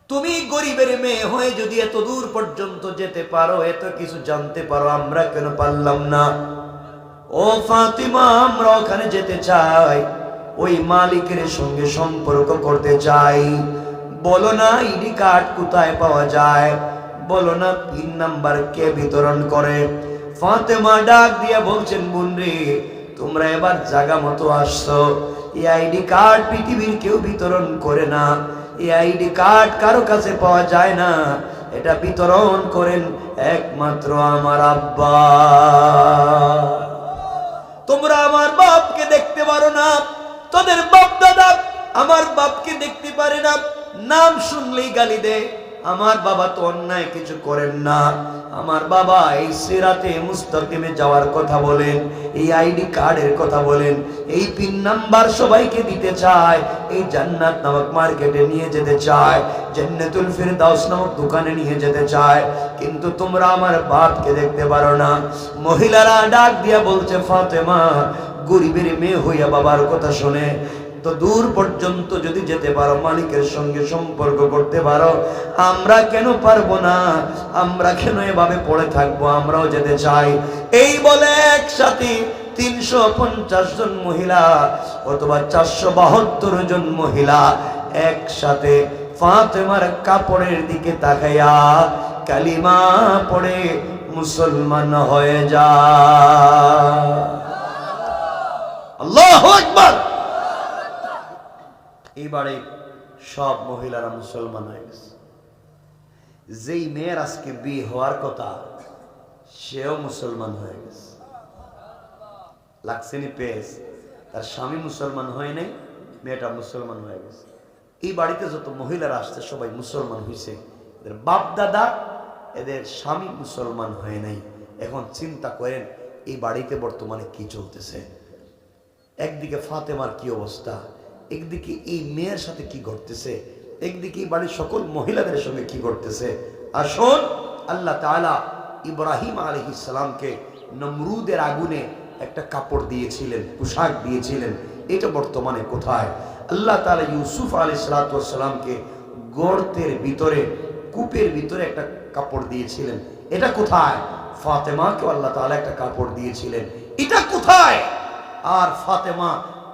তুমি গরিবের মেয়ে হয়ে যদি এত দূর পর্যন্ত যেতে পারো, এত কিছু জানতে পারো, আমরা কেন পারলাম না? ও ফাতিমা, আমরা ওখানে যেতে চাই, ওই মালিকের সঙ্গে সম্পর্ক করতে চাই। বলো না আইডি কার্ড কোথায় পাওয়া যায়, বলো না পিন নাম্বার কে বিতরণ করে? ফাতেমা ডাক দিয়ে বলছেন বোন রে, তোমরা এবার জায়গা মতো আসছো। এই আইডি কার্ড পৃথিবীর কেউ বিতরণ করে না, এই আইডি কার্ড কারো কাছে পাওয়া যায় না, এটা বিতরণ করেন একমাত্র আমার আব্বা। তোমরা আমার বাপকে দেখতে পারো না, তোদের বাপ দাদা আমার বাপকে দেখতে পারে না, নাম শুনলেই গালি দেয়। আমার বাবা তো অন্যায় কিছু করেন না, আমার বাবা এই সিরাতে মুস্তাকিমে যাওয়ার কথা বলেন, এই আইডি কার্ডের কথা বলেন, এই পিন নাম্বার সবাইকে দিতে চায়, এই জান্নাত নামক মার্কেটে নিয়ে যেতে চায়, জান্নাতুল ফিরদাউস নামক দোকানে নিয়ে যেতে চায়, কিন্তু তোমরা আমার বাপকে দেখতে পারো না। মহিলারা ডাক দিয়া বলছে ফাতেমা, গরিবের মেয়ে হইয়া বাবার কথা শুনে তো দূর পর্যন্ত যদি যেতে পারো, মালিকের সঙ্গে সম্পর্ক করতে পারো, আমরা কেন পারবো না? আমরা কেন এভাবে পড়ে থাকবো? আমরাও যেতে চাই। এই বলে একসাথে 350 জন মহিলা অথবা 472 জন মহিলা একসাথে ফাতেমার কাপড়ের দিকে তাকাইয়া কালিমা পড়ে মুসলমান হয়ে যায়। আল্লাহু আকবার। এইবারে সব মহিলারা মুসলমান হয়ে গেছে। যেই মেয়ের আজকে বিয়ে হওয়ার কথা, সেও মুসলমান হয়ে গেছে। লাগছেনি পেস, তার স্বামী মুসলমান হয় নাই, মেয়েটা মুসলমান হয়ে গেছে। এই বাড়িতে যত মহিলারা আসছে সবাই মুসলমান হয়েছে, এদের বাপ দাদা এদের স্বামী মুসলমান হয় নাই। এখন চিন্তা করেন এই বাড়িতে বর্তমানে কি চলতেছে। একদিকে ফাতেমার কি অবস্থা, একদিকে এই মেয়ের সাথে কি ঘটতেছে, একদিকে এই বাড়ির সকল মহিলাদের সঙ্গে কি ঘটতেছে। আসুন, আল্লাহ তাআলা ইব্রাহিম আলাইহিস সালামকে নমরুদের আগুনে একটা কাপড় দিয়েছিলেন, পোশাক দিয়েছিলেন, এটা বর্তমানে কোথায়? আল্লাহ তাআলা ইউসুফ আলাইহিস সালামকে গর্তের ভিতরে, কূপের ভিতরে একটা কাপড় দিয়েছিলেন, এটা কোথায়? ফাতেমাকে আল্লাহ তাআলা একটা কাপড় দিয়েছিলেন, এটা কোথায়? আর ফাতেমা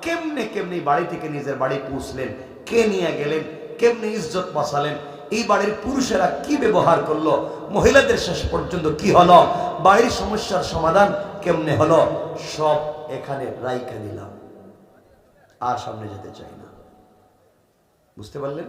কেমনে কেমনে বাড়ি থেকে নিজের বাড়ি পৌঁছলেন, কে নিয়ে গেলেন, কেমনে ইজ্জত বাঁচালেন, এই বাড়ির পুরুষেরা কি ব্যবহার করলো, মহিলাদের শেষ পর্যন্ত কি হলো, বাড়ির সমস্যার সমাধান কেমনে হলো, সব এখানে রাইখা দিলাম, আর সামনে যেতে চাই না। বুঝতে পারলেন?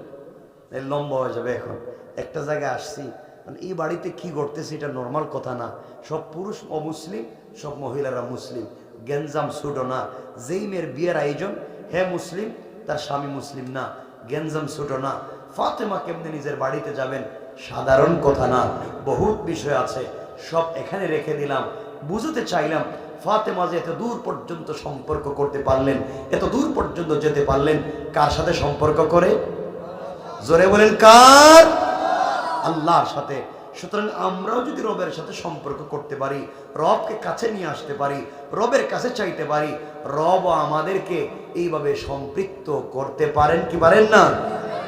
লম্বা হয়ে যাবে। এখন একটা জায়গায় আসছি, মানে এই বাড়িতে কি ঘটতেছে এটা নর্মাল কথা না। সব পুরুষ অমুসলিম, সব মহিলারা মুসলিম, গেঞ্জাম ছুটো না। যেই মেয়ের বিয়ের আয়োজন, হে মুসলিম, তার স্বামী মুসলিম না, গেঞ্জাম ছুটো না। ফাতেমা কেমনে নিজের বাড়িতে যাবেন, সাধারণ কথা না, বহুত বিষয় আছে, সব এখানে রেখে দিলাম। বুঝতে চাইলাম ফাতেমা যে এত দূর পর্যন্ত সম্পর্ক করতে পারলেন, এত দূর পর্যন্ত যেতে পারলেন, কার সাথে সম্পর্ক করে? জোরে বলেন কার? আল্লাহর সাথে। সুতরাং আমরাও যদি রবের সাথে সম্পর্ক করতে পারি, রবকে কাছে নিয়ে আসতে পারি, রবের কাছে চাইতে পারি, রব আমাদেরকে এইভাবে সম্পৃক্ত করতে পারেন কি পারেন না?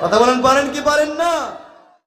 কথা বলেন, পারেন কি পারেন না?